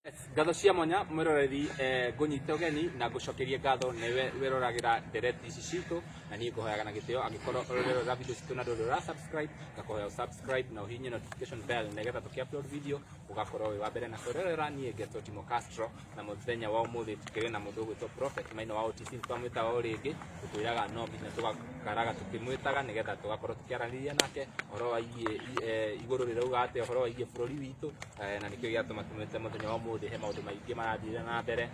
Ngatho cia mwanya mwiroreri ngunyite ugeni na ngucokerie ngatho niwe wiroragira ndereti ici citu na nie nguhoyaga na gitio angikorwo urorera video citu na ndurora subscribe ngakuhoya subscribe na uhinye notification bell nigetha tukiupload video ugakorwo wi wa mbere na kurorera nie Ngeto Timo Castro na muthenya wa umuthi tukiri na mundu gwitwo Prophet Maina wa OTC twamwitaga o ringi tukwiraga no nginya tugakaraga tukimwitaga nigetha tugakorwo tukiaraniria nake horo wa iguru rirauga ate horo wa bururi witu na nikio giatuma tumwite muthenya wa umuthi he maundu maingi marathire na mbere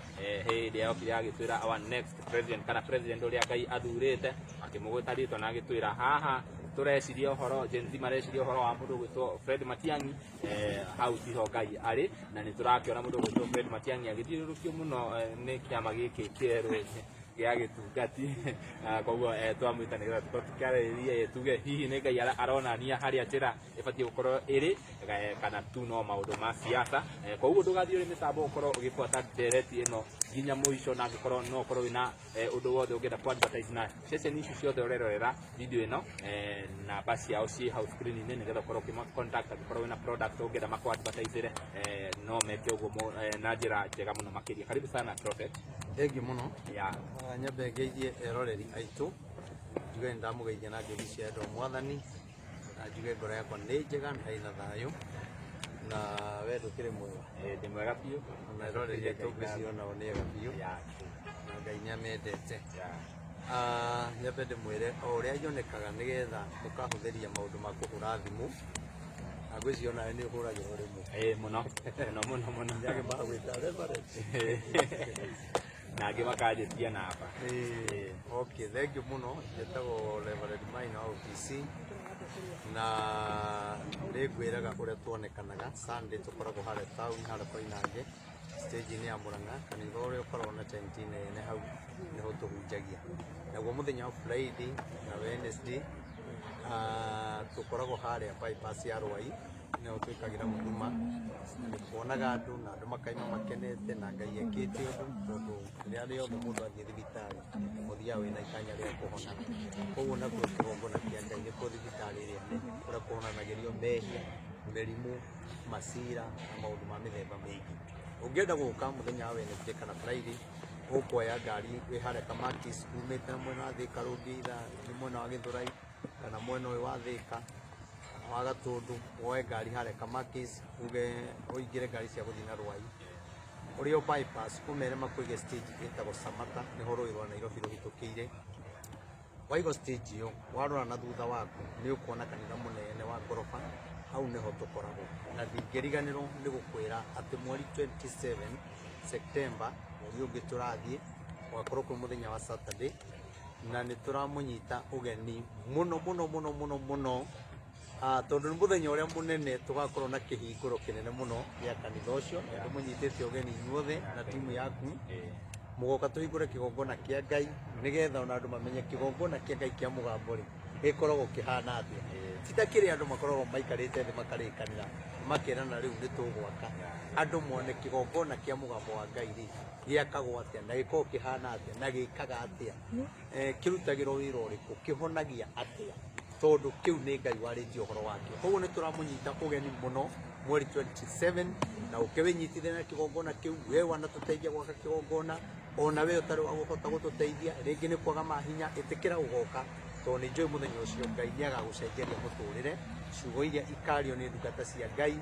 hindi yao kiri agitwira our next president kana president uria Ngai athurite akimugwita ritwa na agitwira haha tureciria horo Gen Z mareciria horo wa mundu gwitwo Fred Matiang'i hau tiho Ngai ari na ni turakiona mundu gwitwo Fred Matiang'i agithiurukio muno ni kiama giki kieru gia gitungati koguo twamwita nigetha tukorwo tukiarĩrĩria tuge hihi nĩ Ngai aronania harĩa njĩra ĩbatiĩ gũkorwo ĩrĩ kana tu no maũndũ ma siasa koguo ndũgathiĩ ũrĩ mĩtambo ũkorwo ũgĩbuata ndereti ĩno nginya mũico na angĩkorwo no ũkorwo wĩna ũndũ wothe ũngĩenda ku advertise na ceceni ici ciothe ũrerorera video ĩno namba ciao ciĩ hau screen-inĩ nĩgetha ũkorwo ũkĩmacontact angĩkorwo wĩna product ũngĩenda maku advertise no meke ũguo na njĩra njega mũno makĩria. Karibu sana Prophet. Thank you muno. Nyambe ngeithie eroreri aitu njuge ndamugeithia na ngeithi cia endo mwathani na njuge ngoro yakwa nĩ njega na ina thayo na we ndũkĩrĩ mwega ndĩ mwega biũ na eroreri aitu ngĩciona o nĩ ega biũ na Ngai nĩamendete. Nyambe ndĩmwĩre o ũrĩa yonekaga nĩgetha mũkahũthĩria maũndũ ma kũhũra thimũ na ngwĩciona nĩ ũhũragĩrwo rĩmwe mũno mũno nyagĩmbaga gwĩta reverend na angĩ makanjĩtia namba. Okay, thank you muno. Njĩtagwo Reverend Maina wa OTC na nĩ ngwĩraga ũrĩa tuonekanaga Sunday tũkoragwo harĩa town harĩa Koinange stage-inĩ ya Mũrang'a kanitha ũrĩa ũkoragwo na tent nene hau nĩho tũhunjagia. Naguo mũthenya wa Friday na Wednesday tũkoragwo harĩa bypass ya Rwai nĩho twĩkagĩra huduma nĩ kuonaga andũ na andũ makaima makenete na Ngai ekĩte ũndũ tondũ rĩrĩa rĩothe mũndũ athiĩ thibitarĩ ũthiaga wĩna ikanya rĩa kũhona. Koguo nakuo kĩgongona kĩa Ngai nĩkuo thibitarĩ ĩrĩa nene kũrĩa kũhonanagĩrio mehia, mĩrimũ, macira na maũndũ ma mĩthemba mĩingĩ. Ũngĩenda gũka mũthenya wa Wednesday kana Friday ũkuoya ngari wĩ harĩa Kamakis umĩte mwena wa Thĩka Rũngĩitha mwena wa Gĩthũrai kana mwena ũyũ wa Thĩka wa Gatũndũ woe ngari harĩa Kamakis uge ũingĩre ngari cia gũthiĩ na Rwai ũrĩ o bypass ũmere makũige stage ĩtagwo Samata nĩho rũĩ rwa Nairobi rũhĩtũkĩire. Waiga stage ĩyo warora na thutha waku nĩ ũkuona kanitha mũnene wa ngoroba hau nĩho tũkoragwo na ndingĩriganĩrwo nĩ gũkwĩra atĩ mweri 27 September mweri ũngĩ tũrathiĩ ũgakorwo kwĩ mũthenya wa Saturday na nĩ tũramũnyita ũgeni mũno mũno mũno mũno mũno tondũ nĩ mũthenya ũrĩa mũnene tũgakorwo na kĩhingũro kĩnene mũno gĩa kanitha ũcio na tũmũnyitĩte ũgeni inyuothe na timu yaku mũgoka tũhingũre kĩgongona kĩa Ngai nĩgetha ona andũ mamenye kĩgongona kĩa Ngai kĩa mũgambo rĩ gĩkoragwo kĩhana atĩa. Ti ta kĩrĩa andũ makoragwo maikarĩte thĩ makarĩkanĩra makerana rĩu nĩ tũgwaka. Andũ mone kĩgongona kĩa mũgambo wa Ngai rĩ gĩakagwo atĩa na gĩkoragwo kĩhana atĩa na gĩkaga atĩa, kĩrutagĩrwo wĩra ũrĩkũ, kĩhonagia atĩa, tondũ kĩu nĩ Ngai warĩtie ũhoro wakĩo. Koguo nĩ tũramũnyita ũgeni mũno mweri 27 na ũkĩwĩnyitithania na kĩgongona kĩu we wanatũteithia gwaka kĩgongona ona we ũtarĩ wa kũhota gũtũteithia rĩngĩ nĩ kwaga mahinya ĩtĩkĩra ũgoka tondũ nĩ njũĩ mũthenya ũcio Ngai nĩ agagũcenjeria mũtũrĩre, ciugo iria ikario nĩ ndungata cia Ngai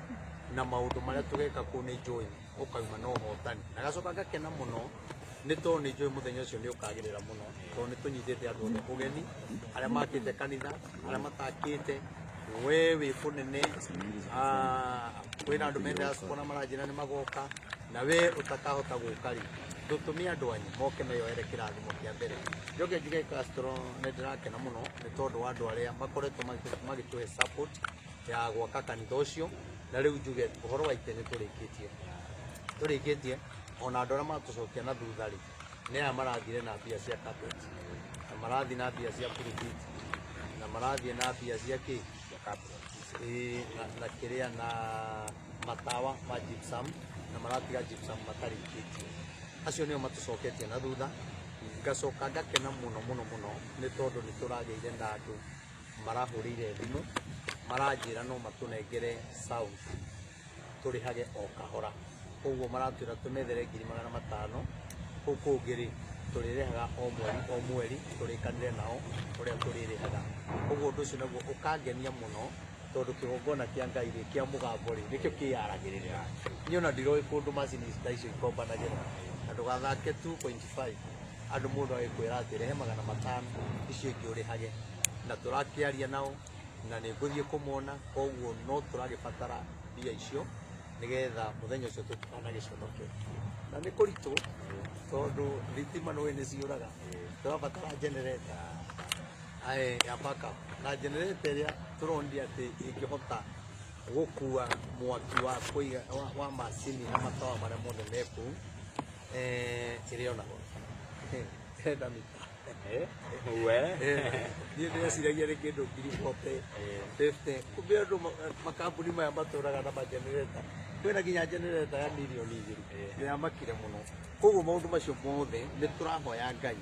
na maũndũ marĩa tũgeka kũu nĩ njũĩ ũkauma na ũhotani. Na gacoka ngakena mũno nĩ tondũ nĩ njũĩ mũthenya ũcio nĩ ũkagĩrĩra mũno tondũ nĩ tũnyitĩte andũ othe ũgeni arĩa makĩte kanitha arĩa matakĩte we wĩ kũnene kwĩna andũ me diaspora maranjĩra nĩ magoka na we ũtakahota gũka rĩ tũtũme andũ anyu moke meyoere kĩrathimo kĩa mbere. Njoke njuge Castro nĩ ndĩrakena mũno nĩ tondũ wa andũ arĩa makoretwo magĩtũhe support ya gwaka kanitha ũcio na rĩu njuge ũhoro wa itĩ nĩ tũrĩkĩtie ona andũ arĩa matũcokia na thutha rĩ nĩ aya marathire na mbia cia carpet na marathiĩ na mbia cia pulpit na marathiĩ na mbia cia kĩ na kĩrĩa na matawa ma gypsum na maratiga gypsum matarĩkĩtie. Acio nĩo matũcoketie na thutha. Ngacoka ngakena mũno mũno mũno nĩ tondũ nĩ tũragĩire na andũ marahũrĩire thimũ maranjĩra no matũnengere sound tũrĩhage o kahora koguo maratwira tumethere 500,000 kuu kungĩ tũrĩrĩhaga o mweri tũrĩkanĩre nao ũrĩa tũrĩrĩhaga. Koguo ũndũ ũcio naguo ũkangenia mũno tondũ kĩgongona kĩa Ngai kĩa mũgambo nĩkĩo kĩyaragĩrĩra. Niĩ ona ndiroĩ kũndũ macini ta icio ikombanagĩra na ndũgathake 2.5 andũ mũndũ agĩkwĩra atĩ rehe 500 icio ingĩ ũrĩhage, na tũrakĩaria nao na nĩ ngũthiĩ kũmona. Koguo no tũragĩbatara mbia icio nĩgetha mũthenya ũcio tũtikanagĩconoke, na nĩ kũritũ tondũ thitima nĩ ciũraga. Tũrabatara generator ya backup, na generator ĩrĩa tũrondia atĩ ĩngĩhota gũkua mwaki wa kũiga wa macini na matawa marĩa mothe me kũu ĩrĩ ona enda mita niĩ ndĩreciragia nĩ kĩndũ 50,000. Kumbe andũ makambuni maya matũraga na magenerator, kwĩna nginya generator ya mirioni 2 nĩyamakire mũno. Koguo maũndũ macio mothe nĩ tũrahoya Ngai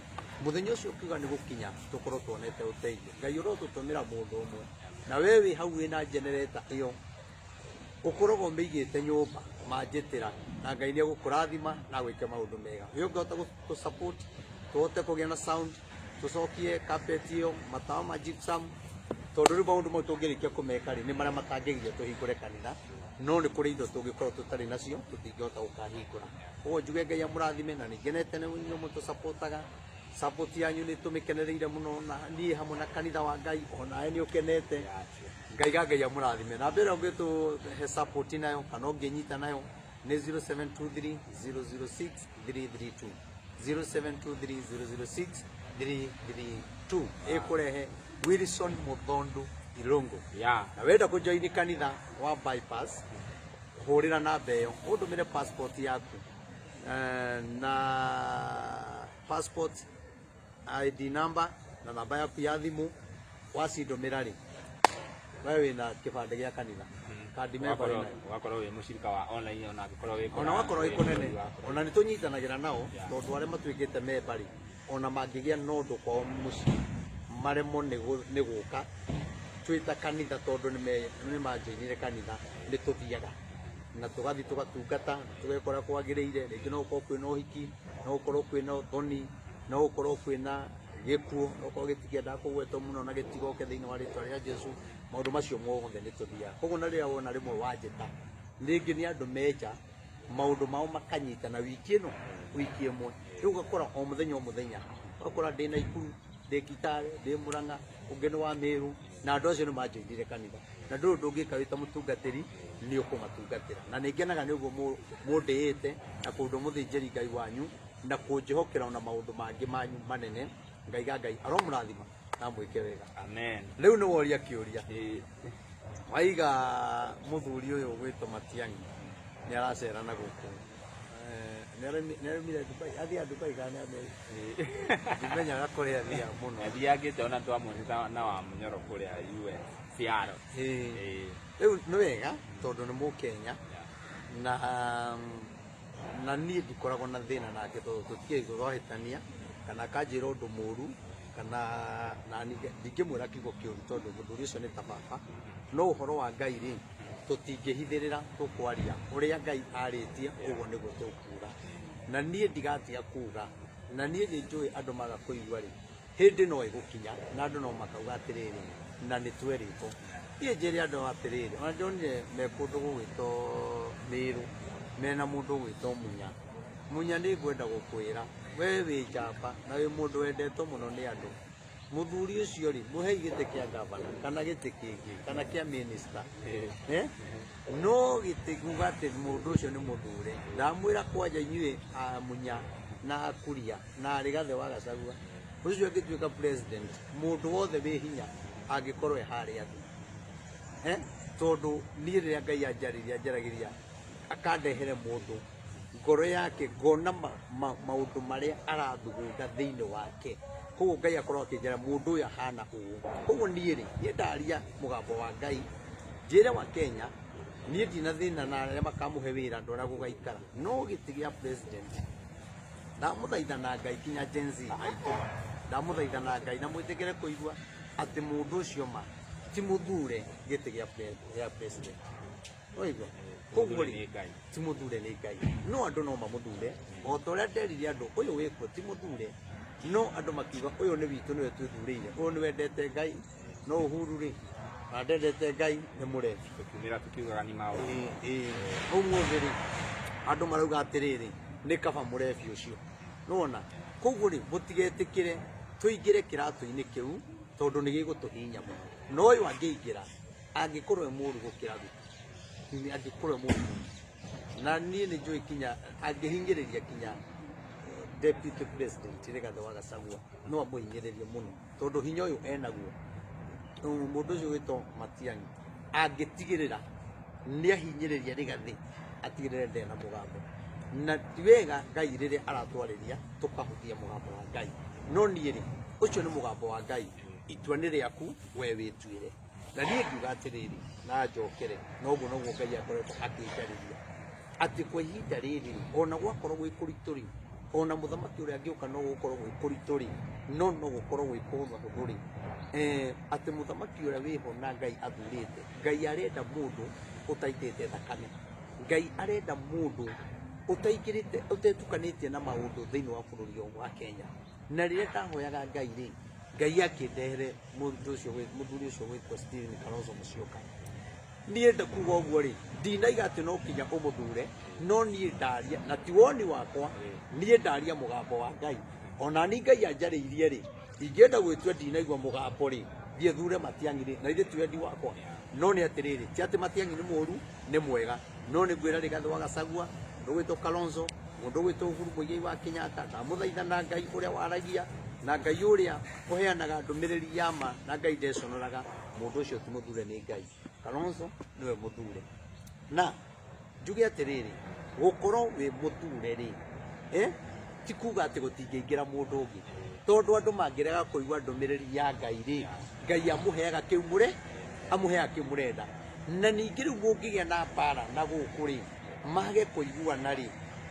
mũthenya ũcio ũkiuga nĩ gũkinya tũkorwo tuonete ũteithio. Ngai ũrotũtũmĩra mũndũ ũmwe, na we wĩ hau wĩna generator ĩyo ũkoragwo ũmĩigĩte nyũmba manjĩtĩra, na Ngai nĩ egũkũrathima na gwĩke maũndũ mega. We ũngĩhota gũ-support tũhote kũgĩa na sound, tũcokie carpet ĩyo, matawa ma gypsum, tondũ rĩu maũndũ mau tũngĩrĩkia kũmeka nĩ marĩa matangĩgiria tũhingũre kanitha, no nĩ kũrĩ indo tũngĩkorwo tũtarĩ nacio tũtingĩhota gũkahingũra. Koguo njuge Ngai amũrathime, na nĩngenete nĩ inyuĩ mũtũsupportaga. Support yanyu nĩ tũmĩkenereire mũno, na niĩ hamwe na kanitha wa Ngai onawe nĩ ũkenete. Ngai amũrathime. Na mbere ũngĩtũhe support nayo kana ũngĩnyita nayo nĩ 0723 006 332 0723 006 332 ĩkũrehe Wilson Muthondu Irungu. Na wenda kũjoini kanitha wa bypass, hũrĩra namba ĩyo ũndũmĩre passport yaku na passport ID number na namba yaku ya thimũ. Wacindũmĩra rĩ, wewe wĩna kĩbandĩ gĩa kanitha kandi member wakorwo wĩ mũcirika wa online, ona wakorwo wĩ kũnene, ona nĩ tũnyitanagĩra nao tondũ arĩa matuĩkĩte member rĩ, ona mangĩgĩa na ũndũ kwao mũciĩ maremwo nĩ gũka twĩta kanitha tondũ nĩ manjoinire kanitha, nĩ tũthiaga na tũgathiĩ tũgatungata, tũgekora kwagĩrĩire. Rĩngĩ no gũkorwo kwĩna ũhiki, no gũkorwo kwĩna ũthoni, no gũkorwo kwĩna gĩkuũ, no gũkorwo gĩtikĩendaga kũgwetwo mũno na gĩtigoke thĩinĩ wa rĩtwa rĩa Jesũ. Maũndũ macio mothe nĩ tũthiaga. Koguo na rĩrĩa wona rĩmwe wanjĩta, rĩngĩ nĩ andũ menja maũndũ mao makanyitana wiki ĩno wiki ĩmwe, rĩu ũgakora o mũthenya ũgakora ndĩ Naikuru, ndĩ Kitale, ndĩ Murang'a, ũngĩ nĩ wa Meru, na andũ acio nĩ manjoinire kanitha, na ndũrĩ ũndũ ũngĩka wĩ ta mũtungatĩri nĩ ũkũmatungatĩra. Na nĩ ngenaga nĩ ũguo mũndĩĩte na kũndũ mũthĩnjĩri Ngai wanyu na kũnjĩhokera ona maũndũ mangĩ manyu manene. Ngai aromũrathima na mwĩke wega. Amen. Rĩu nĩ woria kĩũria, waiga mũthuri ũyũ gwĩtwo Matiang'i nĩ aracera na gũkũ nĩarumire Dubai, athiaga Dubai kana nĩ Amerika? Ndimenyaga kũrĩa athiaga mũno. Athiagĩte ona twamwonire na wa Mũnyoro kũrĩa US Seattle. Rĩu nĩ wega tondũ nĩ Mũkenya, na niĩ ndikoragwo na thĩna nake tondũ tũtikĩrĩ kũhĩtania kana akanjĩra ũndũ mũru, kana ndingĩmwĩra kiugo kĩũru tondũ mũthuri ũcio nĩ ta baba. No ũhoro wa Ngai rĩ, tũtingĩhithĩrĩra, tũkwaria ũrĩa Ngai arĩtie ũguo nĩguo tũkuga, na niĩ ndigatiga kuga, na niĩ nĩ njũĩ andũ maga kũigua rĩ, hĩndĩ no ĩgũkinya na andũ no makauga atĩrĩrĩ, na nĩ twerĩtwo. Niĩ njĩre andũ atĩrĩrĩ, ona ndionire me kũndũ gũgwĩtwo Mĩrũ mena mũndũ ũgwĩtwo Munya nĩ ngwenda gũkwĩra we wĩ njamba na wĩ mũndũ wendetwo mũno nĩ andũ. Mũthuri ũcio rĩ, mũhei gĩtĩ kĩa gavana kana gĩtĩ kĩngĩ kana kĩa minister, no gĩtĩ kuga atĩ mũndũ ũcio nĩ mũthure. Ndamwĩra kwanja inyuĩ Munya na Kuria na Rigathĩ wa Gachagua, ũcio angĩtuĩka president, mũndũ wothe wĩ hinya angĩkorwo harĩa thĩ, tondũ niĩ rĩrĩa Ngai anjaragĩria akandehere mũndũ ngoro yake, ngona maũndũ marĩa arathugunda thĩinĩ wake. Koguo Ngai akorwo akĩnjĩra mũndũ ũyũ ahana ũũ. Koguo niĩ rĩ, niĩ ndaria mũgambo wa Ngai njĩre wa Kenya, niĩ ndina thĩna na arĩa makamũhe wĩra andũ arĩa gũgaikara, no gĩtĩ gĩa president ndamũthaithana Ngai kinya Gen Z aitũ, ndamũthaithana Ngai na mwĩtĩkĩre kũigua atĩ mũndũ ũcio ma ti mũthure gĩtĩ gĩa president. Oigua koguo ti muthure ni Ngai no andu no mamuthure o ta uria nderire andu uyu wikuo ti muthure no andu makiuga uyu ni witu niwe twithurire uyu ni wendete Ngai no Uhuru ri na ndendete Ngai ni murebi tukimira tukiugaga ni mao umuthi ri andu marauga atiriri ni kaba murebi ucio nona koguo ri mutigetikire tuingire kiratu-ini kiu tondu ni gigutuhinya muno no uyu angiingira angikorwo e muru gukira ni angikorwo e muru na nie ni njui kinya angihingiriria kinya deputy president Rigathi wa Gachagua no amuhinyiririe muno tondu hinya uyu enaguo mundu ucio witwo Matiang'i angitigirira ni ahinyiriria Rigathi atigirire ndena mugambo na tiwega Ngai riria aratwariria tukahuthia mugambo wa Ngai no nie ri ucio ni mugambo wa Ngai itua ni riaku we wituire na nie ngiuga atiriri na njokere no guo noguo Ngai akoretwo akinjariria ati kwa ihinda riri ona gwakorwo gwi kurituri ona muthamaki uria angiuka no gukorwo gwi kurituri no gukorwo gwi kuthuri ati muthamaki uria wiho na Ngai athurite Ngai arenda mundu utaitete thakame Ngai arenda mundu utaingirite utetukanitie na maundu thiini wa bururi wa Kenya na riria tahoyaga Ngai ri Ngai akindehere mundu ucio muthuri ucio witwo Stephen Kalonzo Musyoka nie ndakuga uguo ri ndinaiga ati no kinya umuthure no nie ndaria na ti woni wakwa nie ndaria mugambo wa Ngai ona ni Ngai anjariirie ri ingienda gwitua ndinaigua mugambo ri thie thure Matiang'i ri na ithe ti wendi wakwa no ni atiriri ti ati Matiang'i ni muru ni mwega no ni ngwira Rigathi wa Gachagua ndugwitwo Kalonzo mundu gwitwo Uhuru Muigai wa Kenyatta ndamuthaithana Ngai uria waragia na Ngai uria uheanaga ndumiriri ya ma na Ngai ndeconoraga mundu ucio ti muthure ni Ngai Kalonzo niwe muthure na njuge atiriri gukorwo wi muthure ri ti kuga ati gutingiingira mundu ungi tondu andu mangirega kuigua ndumiriri ya Ngai ri Ngai amuheaga kiu mure amuheaga kiu murenda na ningi riu mungigia na mbara na guku ri mage kuiguana ri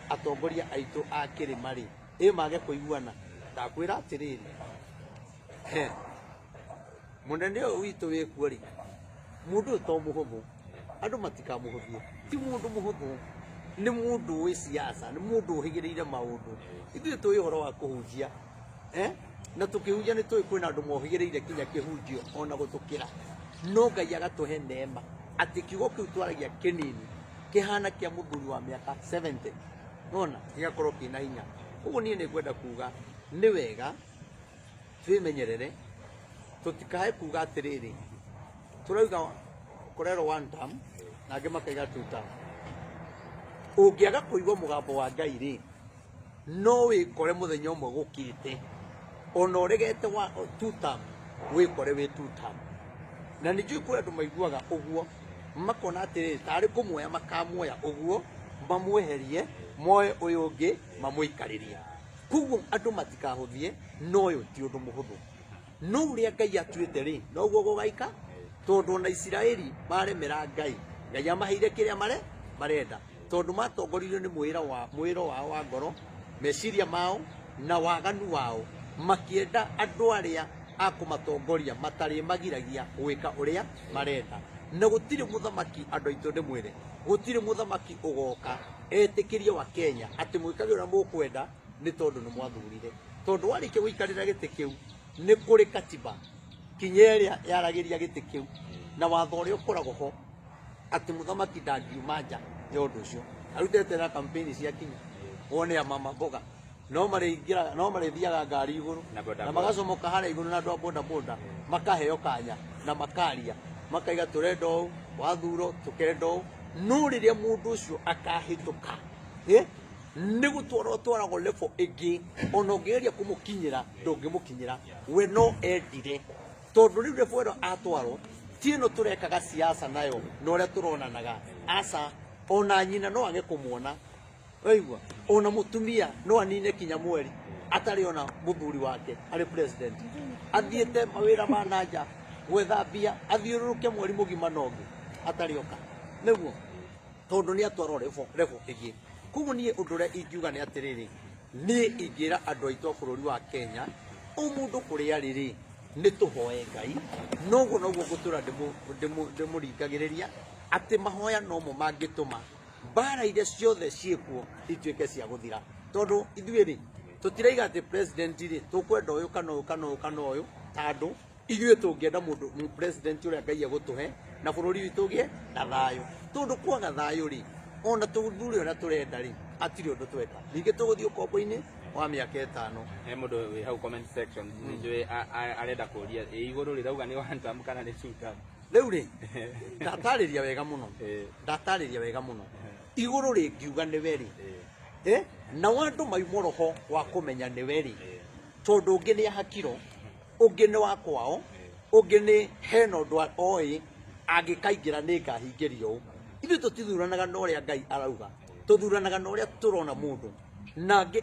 atongoria aitu a kirima ri mage kuiguana ndakwira atiriri munene uyu witu wikuo ri mundu to muhuthu andu matikamuhuthie ti mundu muhuthu ni mundu wi siasa ni mundu uhigiriire maundu ithuĩ tũĩ ũhoro wa kũhunjia na tukihunjia ni tũĩ kwĩna andũ mohigĩrĩire kinya kĩhunjio ona gũtũkĩra no Ngai agatũhe neema atĩ kiugo kĩu twaragia kĩnini kĩhana kĩa mũthuri wa mĩaka 70 nona gĩgakorwo kĩna hinya ũguo niĩ nĩ ngwenda kuga nĩ wega twĩmenyerere tũtikae kuga atĩrĩrĩ turauga korero one term na angĩ makaiga 2 term ũngĩaga kũigua mũgambo wa Ngai ri no wĩkore mũthenya ũmwe gũkĩte ona ũregete wa 2 term wĩkore wĩ 2 term na nĩ njũĩ kũrĩ andũ maiguaga ũguo makona atĩrĩrĩ tarĩ kũmuoya makamuoya ũguo mamweherie moe ũyũ ũngĩ mamũikarĩrie koguo andũ matikahuthie no ũyũ ti ũndũ mũhũthũ no ũrĩa Ngai atuĩte ri noguo gũgaika tondu ona Isiraeli maremera Ngai Ngai amaheire kĩrĩa marenda tondu matongoririo nĩ mwĩro wao wa ngoro meciria mao na waganu wao makienda andũ arĩa akũmatongoria matarĩ magiragia gwĩka ũrĩa marenda na gũtirĩ mũthamaki andũ aitũ ndĩmwĩre gũtirĩ mũthamaki ũgoka etĩkĩrie wa Kenya atĩ mwĩkage ũrĩa mũkwenda nĩ tondu nĩ mwathurire tondu warĩkia gũikarĩra gĩtĩ kĩu nĩ kũrĩ katiba kinya ĩrĩa yaragĩria gĩtĩ kĩu na watho ũrĩa ũkoragwo ho atĩ mũthamaki ndangiuma nja ya ũndũ ũcio arutete na kampeni cia kinya wone mama mboga no marĩthiaga ngari igũrũ na magacomoka harĩa igũrũ na andũ a boda boda makaheo kanya na makaria makaiga tũrenda ũũ wathuro tũkenda ũũ no rĩrĩa mũndũ ũcio akahĩtũka nĩ gũtwarwo twaragwo level ĩngĩ ona ũngĩgeria kũmũkinyĩra ndũngĩmũkinyĩra we no endire tondu rĩu level ĩno atwarwo ti ĩno tũrekaga siasa nayo na ũrĩa tũronanaga aca ona nyina no age kũmuona waigua ona mũtumia no anine kinya mweri atarĩ ona mũthuri wake arĩ president athiĩte mawĩra ma nanja gwetha mbia athiũrũrũke mweri mũgima na ũngĩ atarĩ oka nĩguo tondu nĩ atwarwo level ĩngĩ koguo niĩ ũndũ ũrĩa ingiuga nĩ atĩrĩrĩ niĩ ingĩra andũ aitũ a bũrũri wa Kenya o mũndũ kũrĩa rĩrĩ nĩ tũhoe Ngai noguo ngũtũra ndĩmũringagĩrĩria ati mahoya no mo mangituma bara ire ciothe ciekuo ituike cia guthira tondu ithuĩ rĩ tũtiraiga atĩ president rĩ tũkwenda ũyũ kana ũyũ kana ũyũ kana ũyũ tondũ ithuĩ tũngĩenda mũndũ president ũrĩa Ngai egũtũhe na bũrũri witũ ũgĩe na thayũ tondu kwaga thayũ rĩ ona tũthure ũrĩa tũrenda rĩ atirĩ ũndũ tweka ningĩ tũgũthiĩ ũkombo-inĩ wa mĩaka 5 he mũndũ wĩ hau comment section nĩnjũĩ arenda kũria igũrũ rĩrauga nĩ one term kana nĩ two term rĩu rĩ ndatarĩria wega mũno igũrũ rĩngiuga nĩwe rĩ na andũ mauma roho wa kũmenya nĩwe rĩ tondũ ũngĩ nĩ ahakirwo ũngĩ nĩ wa kwao ũngĩ nĩ hena ũndũ oĩ angĩkaingĩra nĩ ngahingĩrio ũũ ithuĩ tũtithuranaga na ũrĩa Ngai arauga tũthuranaga na ũrĩa tũrona mũndũ na angĩ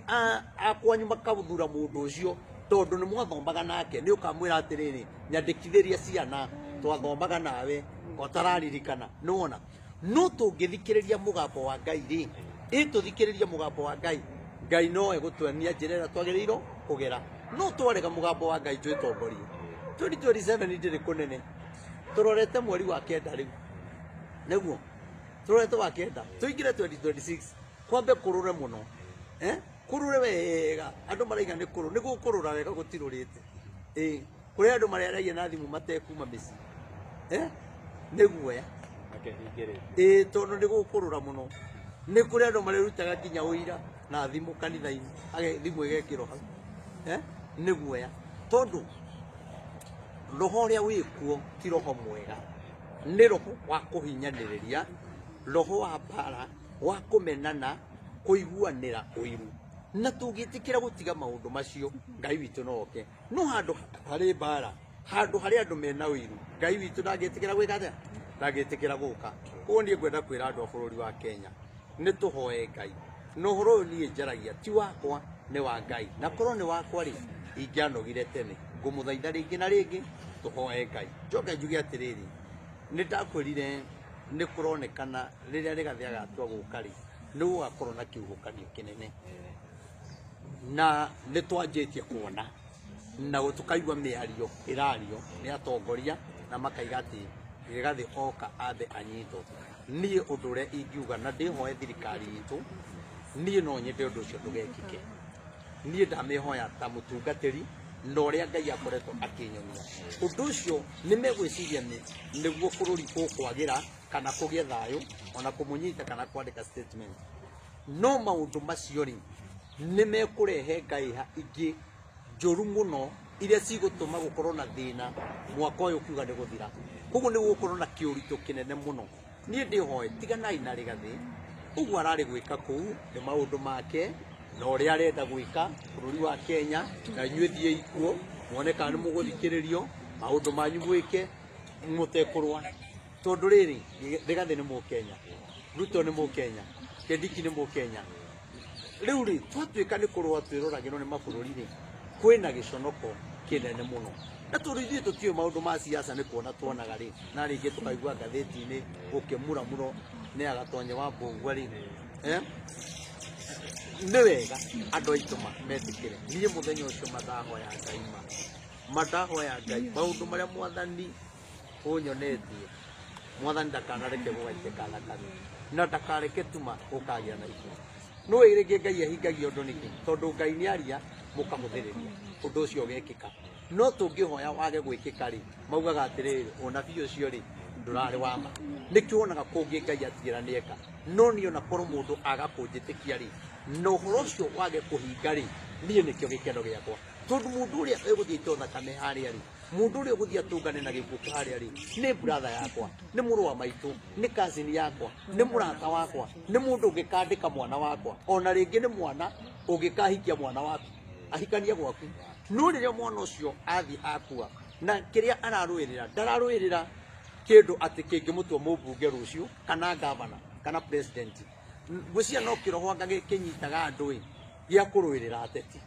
akwanyu makathura mũndũ ũcio tondũ nĩ mwathomaga nake nĩ ũkamwĩra atĩrĩrĩ nyandĩkithĩria ciana twathomaga nawe ũtararirikana nĩwona no tũngĩthikĩrĩria mũgambo wa Ngai rĩ tũthikĩrĩria mũgambo wa Ngai Ngai no egũtuonia njĩra ĩrĩa twagĩrĩirwo kũgera no twarega mũgambo wa Ngai twĩtongorie 2027 ndĩrĩ kũnene tũrorete mweri wa 9 rĩu nĩguo tũrorete wa 9 tũingĩre 2026 kwambe kũrũre mũno kũrũre wega andũ maraiga nĩ kũrũ nĩguo kũrũra wega gũtirũrĩte kũrĩ andũ marĩaragia na thimũ matekuma mĩciĩ nĩguo tondũ nĩguo kũrũra mũno nĩ kũrĩ andũ marĩrutaga nginya ũira na thimũ kanitha-inĩ thimũ ĩgekĩrwo hau nĩguo tondũ roho ũrĩa wĩkuo ti roho mwega nĩ roho wa kũhinyanĩrĩria roho wa mbara wa kũmenana kũiguanĩra ũiru na tũngĩtĩkĩra gũtiga maũndũ macio Ngai witũ no oke no handũ harĩ mbara handũ harĩ andũ mena ũiru Ngai witũ ndangĩtĩkĩra gwĩka atĩa ndangĩtĩkĩra gũka ũguo niĩ ngwenda kwĩra andũ a bũrũri wa Kenya nĩ tũhoe Ngai na ũhoro ũyũ niĩ njaragia ti wakwa nĩ wa Ngai na korwo nĩ wakwa rĩ ingĩanogire tene ngũmũthaitha rĩngĩ na rĩngĩ tũhoe Ngai njoke njuge atĩrĩrĩ nĩ ndakwĩrire nĩ kũronekana rĩrĩa rĩgathĩ agatua gũka rĩ nĩ gũgakorwo na kĩhuhũkanio kĩnene na nĩ twanjĩtie kuona na tũkaigua mĩario ĩrario nĩ atongoria na makaiga atĩ gĩgathĩ oka ambe anyitwo niĩ ũndũ ũrĩa ingiuga na ndĩhoe thirikari itũ niĩ no nyende ũndũ ũcio ndũgekĩke niĩ ndamĩhoya ta mũtungatĩri na ũrĩa Ngai akoretwo akĩnyonia ũndũ ũcio nĩ megwĩciria nĩguo bũrũri ũkwagĩra kana kũgĩa thayũ ona kũmũnyita kana kwandĩka statement no maũndũ macio rĩ nĩ mekũrehe ngaiha ingĩ njũru mũno iria cigũtũma gũkorwo na thĩna mwaka ũyũ ukiuga nĩ gũthira koguo nĩ gũkorwo na kĩũritũ kĩnene mũno niĩ ndĩhoe tiganai na Rigathĩ ũguo ararĩ gwĩka kũu nĩ maũndũ make na ũrĩa arenda gwĩka bũrũri wa Kenya na inyuĩ thiĩ ikuo muone kana nĩ mũgũthikĩrĩrio maũndũ manyu mwĩke mũtekũrũa tondũ rĩrĩ Rigathĩ nĩ Mũkenya Ruto nĩ Mũkenya Kindiki nĩ Mũkenya rĩu rĩ twatuĩka nĩ kũrũa twĩroragĩrwo nĩ mabũrũri rĩ kwĩna gĩconoko kĩnene mũno na tondũ ithuĩ tũtiũĩ maũndũ ma siasa nĩ kuona tuonaga rĩ na rĩngĩ tũkaigua ngathĩti-inĩ gũkĩmuramũro nĩ agatonye wa Mbũngua rĩ nĩ wega andũ aitũ metĩkĩre niĩ mũthenya ũcio madahoya Ngai maũndũ marĩa mwathani ũnyonetie mwathani ndakanareke gũgaitĩka thakame na ndakareke tuma ũkagĩa na ihu no rĩngĩ Ngai ahingagia ũndũ nĩkĩ tondũ Ngai nĩ aria mũkamũthĩrĩria ũndũ ũcio ũgekĩka no tũngĩhoya wage gwĩkĩka rĩ maugaga atĩrĩrĩ ũnabii ũcio rĩ ndũrarĩ wa ma nĩkĩo wonaga kũngĩ Ngai atigĩra nĩeka no niĩ ona korwo mũndũ aga kũnjĩtĩkia rĩ na ũhoro ũcio wage kũhinga rĩ niĩ nĩkĩo gĩkeno gĩakwa tondũ mũndũ ũrĩa egũthiĩ ito thakame harĩa rĩ mũndũ ũrĩa ũgũthiĩ atũngane na gĩkuũ harĩa rĩ nĩ brother yakwa nĩ mũrũ wa maitũ nĩ cousin yakwa nĩ mũrata wakwa nĩ mũndũ ũngĩkandĩka mwana wakwa ona rĩngĩ nĩ mwana ũngĩkahikia mwana waku ahikania gwaku no rĩrĩa mwana ũcio athiĩ akua na kĩrĩa ararũĩrĩra ndararũĩrĩra kĩndũ atĩ kĩngĩmũtua mũmbunge rũciũ kana gavana kana president ngwĩciria no kĩroho kĩnyitaga andũ gĩa kũrũĩrĩra ateti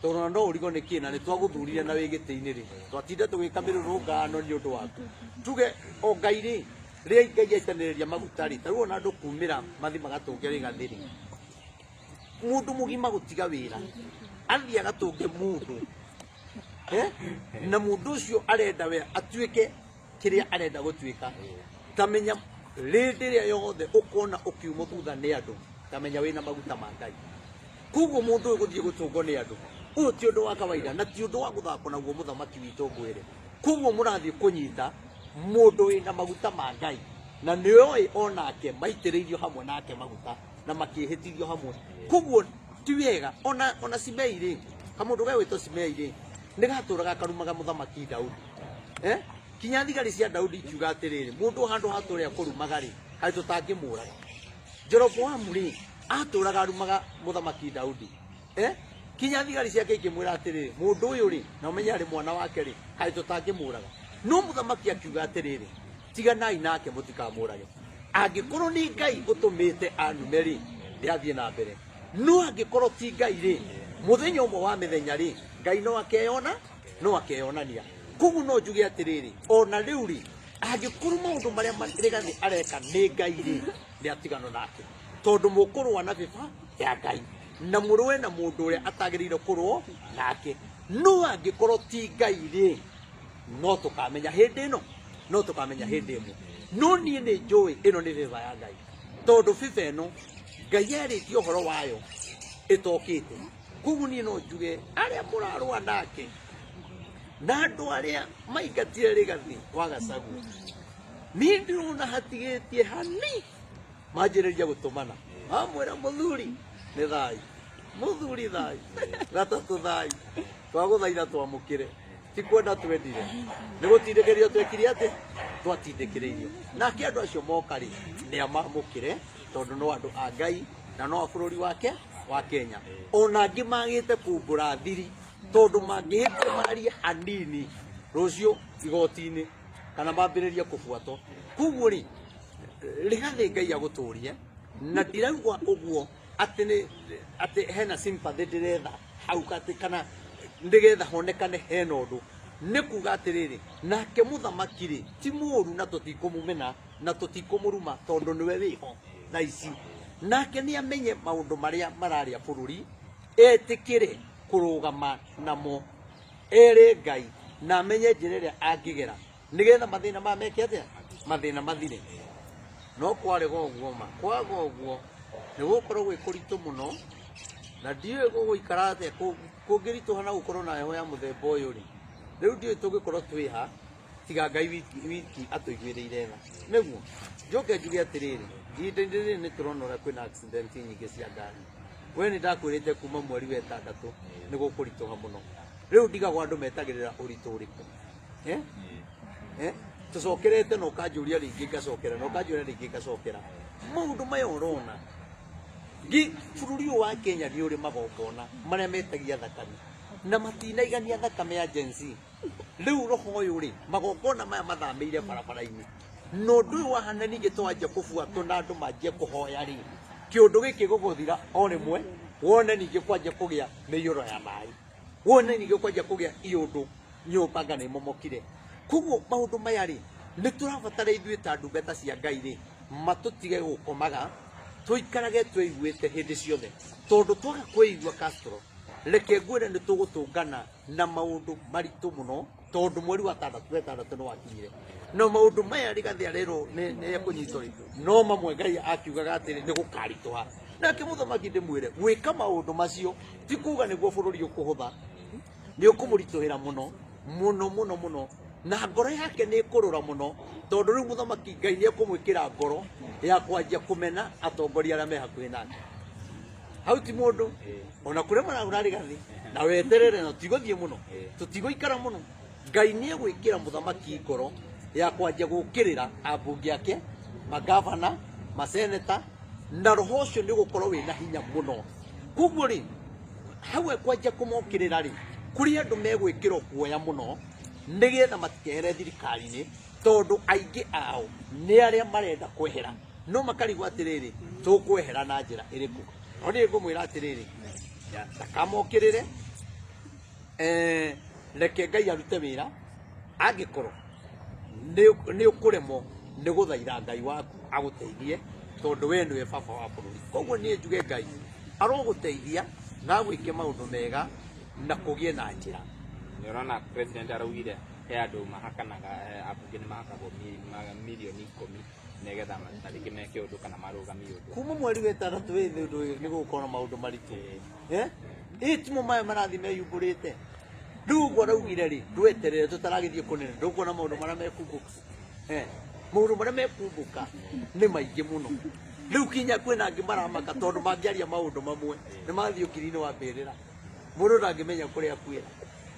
tondũ no ũrigo nĩ kĩĩ na nĩ twagũthurire na wĩ gĩtĩ-inĩ rĩ twatinda tũgĩka mĩrũrũngano nĩ ũndũ waku tuge o Ngai rĩ rĩrĩa Ngai aitanĩrĩria maguta rĩ tarĩu ona andũ kumĩra mathi magatũnge Rigathĩ rĩ mũndũ mũgima gũtiga wĩra athiĩ agatũnge mũndũ na mũndũ ũcio arenda we atuĩke kĩrĩa arenda gũtuĩka tamenya rĩrĩa yothe ũkona ũkiuma thutha nĩ andũ tamenya wĩna maguta ma Ngai koguo mũndũ ũyũ gũthiĩ gũtũngwo nĩ andũ ũyũ ti ũndũ wa kawaida na ti ũndũ wa gũthakwo naguo mũthamaki witũ ngwĩre koguo mũrathiĩ kũnyita mũndũ wĩna maguta ma Ngai na nĩoĩ onake maitĩrĩirio hamwe nake maguta na makĩhĩtithio hamwe koguo ti wega ona Simei rĩ kamũndũ ga gwĩtwo Simei rĩ nĩ gatũraga karumaga mũthamaki Daudi kinya thigari cia Daudi ikiuga atĩrĩrĩ mũndũ handũ hatũrĩa kũrumaga rĩ harĩ tũtangĩmũraga Jeroboamu rĩ atũraga arumaga mũthamaki Daudi kinya thigari ciake ikĩmwĩra atĩrĩrĩ mũndũ ũyũ rĩ na ũmenye arĩ mwana wake rĩ harĩ tũtangĩmũraga no mũthamaki akiuga atĩrĩrĩ tiganai nake mũtikamũrage angĩkorwo nĩ Ngai ũtũmĩte anume rĩ ndĩrathiĩ na mbere no angĩkorwo ti Ngai rĩ mũthenya ũmwe wa mĩthenya rĩ Ngai no akeyonania koguo no njuge atĩrĩrĩ ona rĩu rĩ angĩkorwo maũndũ marĩa Rigathĩ areka nĩ Ngai rĩ nĩ atigano nake tondũ mũkũrũa na bĩba ya Ngai na mũrũe na mũndũ ũrĩa atagĩrĩire kũrũo nake no angĩkorwo ti Ngai rĩ no tũkamenya hĩndĩ ĩno no tũkamenya hĩndĩ ĩmwe no niĩ nĩ njũĩ ĩno nĩ bĩba ya Ngai tondũ bĩba ĩno Ngai erĩtie ũhoro wayo ĩtokĩte koguo niĩ no njuge arĩa mũrarũa nake na andũ arĩa maingatire Rigathĩ wa Gachagua niĩ ndĩrona hatigĩtie hani manjĩrĩria gũtũmana amwĩra mũthuri nĩ thayũ mũthuri thayũ gatatũ thayũ twagũthaitha twamũkĩre ti kwenda twendire nĩ gũtindĩkĩrĩrio twekire atĩ twatindĩkĩrĩirio nake andũ acio moka rĩ nĩ amamũkĩre tondũ no andũ a Ngai na no a bũrũri wake wa Kenya ona angĩ magĩte kumbũra thiri tondũ mangĩhĩtia marie hanini rũciũ igoti-inĩ kana mambĩrĩrie kũbuatwo koguo rĩ Rigathĩ Ngai agũtũrie na ndiraigua ũguo atĩ hena sympathy ndĩretha hau atĩ kana nĩgetha honekane hena ũndũ nĩ kuga atĩrĩrĩ nake mũthamaki rĩ ti mũũru na tũtikũmũmena na tũtikũmũruma tondũ nĩwe wĩho thaa ici nake nĩ amenye maũndũ marĩa mararĩa bũrũri etĩkĩre kũrũgama namo erĩ Ngai na amenye njĩra ĩrĩa angĩgera nĩgetha mathĩna maya meke atĩa mathĩna mathire no kwarega ũguo ma kwaga ũguo nĩ gũkorwo gwĩ kũritũ mũno na ndiũĩ gũgũikara atĩa kũngĩritũha na gũkorwo na heho ya mũthemba ũyũ rĩ rĩu ndiũĩ tũngĩkorwo twĩha tiga Ngai wiki atũiguĩrĩire tha nĩguo njoke njuge atĩrĩrĩ ihinda-inĩ rĩrĩ nĩ tũrona ũrĩa kwĩna accident nyingĩ cia ngari we nĩ ndakwĩrĩte kuma mweri wa ĩtandatũ nĩ gũkũritũha mũno rĩu ndigagwo andũ metagĩrĩra ũritũ ũrĩkũ tũcokerete na ũkanjũria rĩngĩ ngacokera na ũkanjũria rĩngĩ ngacokera maũndũ maya ũrona bũrũri ũyũ wa Kenya nĩ ũrĩ magongona marĩa metagia thakame na matinaigania thakame ya Gen Z rĩu roho ũyũ rĩ magongona maya mathamĩire barabara-inĩ na ũndũ ũyũ wahana ningĩ twanjia kũbuatwo na andũ manjie kũhoya rĩ kĩũndũ gĩkĩ gũgũthira o rĩmwe wone ningĩ kwanjia kũgĩa mĩiyũro ya maĩ wone ningĩ kwanjia kũgĩa iũndũ nyũmba nga nĩ momokire koguo maũndũ maya rĩ nĩ tũrabatara ithuĩ ta ndungata cia Ngai rĩ matũtige gũkomaga tũikarage twĩiguĩte hĩndĩ ciothe tondũ twaga kwĩigua Castro reke ngwĩre nĩ tũgũtũngana na maũndũ maritũ mũno tondũ mweri wa ĩtandatũ nĩ wakinyire na maũndũ maya Rigathĩ arerwo nĩ ekũnyitwo rĩ no mamwe Ngai akiugaga atĩrĩ nĩ gũkaritũha nake mũthamaki ndĩmwĩre gwĩka maũndũ macio ti kuga nĩguo bũrũri ũkũhũtha nĩ ũkũmũritũhĩra mũno mũno mũno mũno na ngoro yake nĩ ĩkũrũra mũno tondũ rĩu mũthamaki Ngai nĩ ekũmwĩkĩra ngoro ya kwanjia kũmena atongoria arĩa me hakuhĩ nake hau ti mũndũ ona kũrĩa maragũra Rigathĩ na weterere na tũtigũthiĩ mũno tũtigũikara mũno Ngai nĩ egwĩkĩra mũthamaki ngoro ya kwanjia gũkĩrĩra ambunge ake magavana maseneta na roho ũcio nĩ ũgũkorwo wĩna hinya mũno koguo rĩ hau ekwanjia kũmokĩrĩra rĩ kũrĩ andũ megwĩkĩrwo kuoya mũno nĩgetha matikehere thirikari-inĩ tondũ aingĩ ao nĩ arĩa marenda kwehera no makarigwo atĩrĩrĩ tũkwehera na njĩra ĩrĩkũ no nĩ ngũmwĩra atĩrĩrĩ ndakamokĩrĩre reke Ngai arute wĩra angĩkorwo nĩ ũkũremwo nĩ gũthaitha Ngai waku agũteithie tondũ we nĩwe baba wa bũrũri koguo niĩ njuge Ngai arogũteithia na gwĩke maũndũ mega na kũgĩe na njĩra nĩ ũrona president araugire he andũ mahakanaga ambunge nĩ mahakagwo mirioni 10 negetha matariki meke undu kana marugami undu kuma mweri wetandatũ wĩ thĩ ũndũ ũyũ nĩ gũgũkorwo na maũndũ maritũ timo maya marathi meyumbũrĩte rĩu ũguo araugire rĩ ndweterere tũtaragĩthiĩ kũnene ndũkuona maũndũ marĩa mekumbũka maũndũ marĩa mekumbũka nĩ maingĩ mũno rĩu kinya kwĩna angĩ maramaka tondũ mangĩaria maũndũ mamwe nĩ mathiĩ ũkiri-inĩ wa mbĩrĩra mũndũ ndangĩmenya kũrĩa kwĩra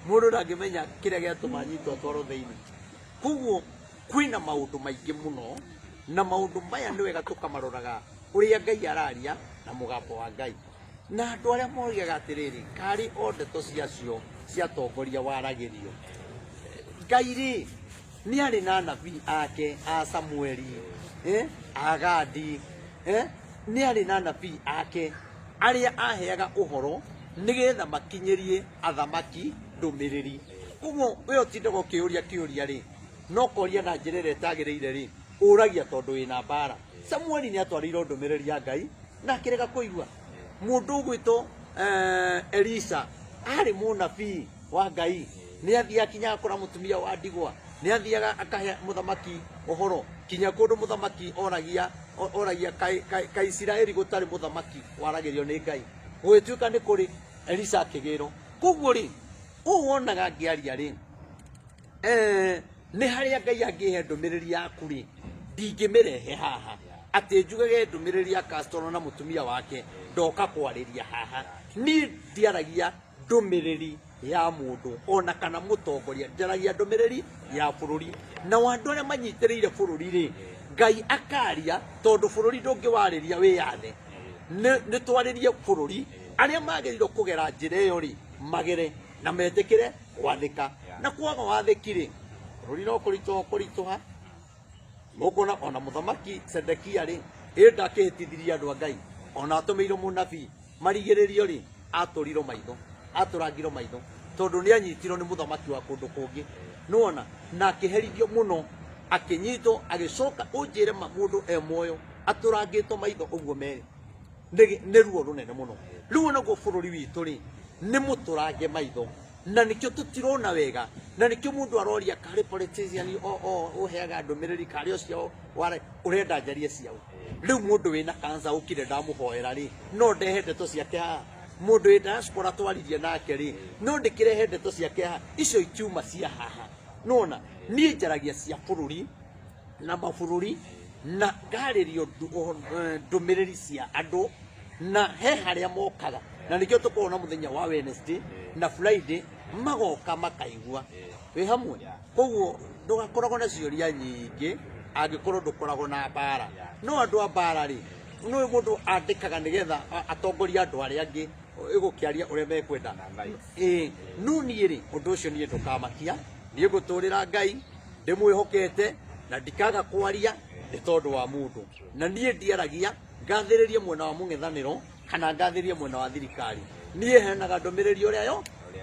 mũndũ ndangĩmenya kĩrĩa gĩatũma anyitwo atwarwo thĩinĩ koguo kwĩna maũndũ maingĩ mũno na maũndũ maya nĩ wega tũkamaroraga ũrĩa Ngai araria na mũgambo wa Ngai na andũ arĩa moigaga atĩrĩrĩ karĩ o ndeto ciacio cia tongoria waragĩrio Ngai rĩ nĩ arĩ na anabii ake a Samueli a Gadi nĩ arĩ na anabii ake arĩa aheaga ũhoro nĩgetha makinyĩrie athamaki ndũmĩrĩri koguo we ũtindaga ũkĩũria kĩũria rĩ no koria na njĩra ĩrĩa ĩtagĩrĩire rĩ ũragia tondũ wĩna mbara Samueli nĩ atwarĩirwo ndũmĩrĩri ya Ngai na akĩrega kũigua mũndũ ũgwĩtwo Elisha arĩ mũnabii wa Ngai nĩ athiaga kinya akora mũtumia wa ndigwa nĩ athiaga akahe mũthamaki ũhoro kinya kũndũ mũthamaki oragia kai Isiraeli gũtarĩ mũthamaki waragĩrio nĩ Ngai gũgĩtuĩka nĩ kũrĩ Elisha akĩgĩrwo koguo rĩ ũũ wonaga ngĩaria rĩ nĩ harĩa Ngai angĩhe ndũmĩrĩri yaku rĩ ndingĩmĩrehe haha atĩ njugage ndũmĩrĩri ya Castro na mũtumia wake ndoka kwarĩria haha niĩ ndiaragia ndũmĩrĩri ya mũndũ ona kana mũtongoria njaragia ndũmĩrĩri ya bũrũri na andũ arĩa manyitĩrĩire bũrũri rĩ Ngai akaria tondũ bũrũri ndũngĩwarĩria wĩyathe nĩ twarĩrie bũrũri arĩa magĩrĩirwo kũgera njĩra ĩyo rĩ magere na metĩkĩre gwathĩka na kwaga wathĩki rĩ bũrũri no kũritũha mũkona ona mũthamaki Sedekia rĩ ndakĩhĩtithirie andũ a Ngai ona atũmĩirwo mũnabii marigĩrĩrio rĩ atũrirwo maitho atũrangirwo maitho tondũ nĩ anyitirwo nĩ mũthamaki wa kũndũ kũngĩ nĩwona na akĩherithio mũno akĩnyitwo agĩcoka ũnjĩre mũndũ muoyo atũrangĩtwo maitho ũguo merĩ nĩ ruo rũnene mũno rĩu onaguo bũrũri witũ rĩ nĩ mũtũrange maitho na nĩkĩo tũtirona wega na nĩkĩo mũndũ aroria karĩ politician ũheaga ndũmĩrĩri karĩ ũcio ũrenda njarie ciao rĩu mũndũ wĩna cancer ũkire ndamũhoera rĩ no ndehe ndeto ciake haha mũndũ wĩ diaspora twaririe nake rĩ no ndĩkĩrehe ndeto ciake haha icio itiuma cia haha nona niĩ njaragia cia bũrũri na mabũrũri na ngarĩrio ndũmĩrĩri cia andũ na he harĩa mokaga na nĩkĩo tũkorwo na mũthenya wa Wednesday na Friday magoka makaigua wĩ hamwe koguo ndũgakoragwo na ciũria nyingĩ angĩkorwo ndũkoragwo na mbara no andũ a mbara rĩ nĩ mũndũ andĩkaga nĩgetha atongoria andũ arĩa angĩ ĩgũkĩaria ũrĩa mekwenda no niĩ rĩ ũndũ ũcio niĩ ndũkamakia niĩ ngũtũrĩra Ngai ndĩmwĩhokete na ndikaga kwaria nĩ tondũ wa mũndũ na niĩ ndiaragia ngathĩrĩrie mwena wa mũng'ethanĩro kana ngathĩrĩrie mwena wa thirikari niĩ heanaga ndũmĩrĩri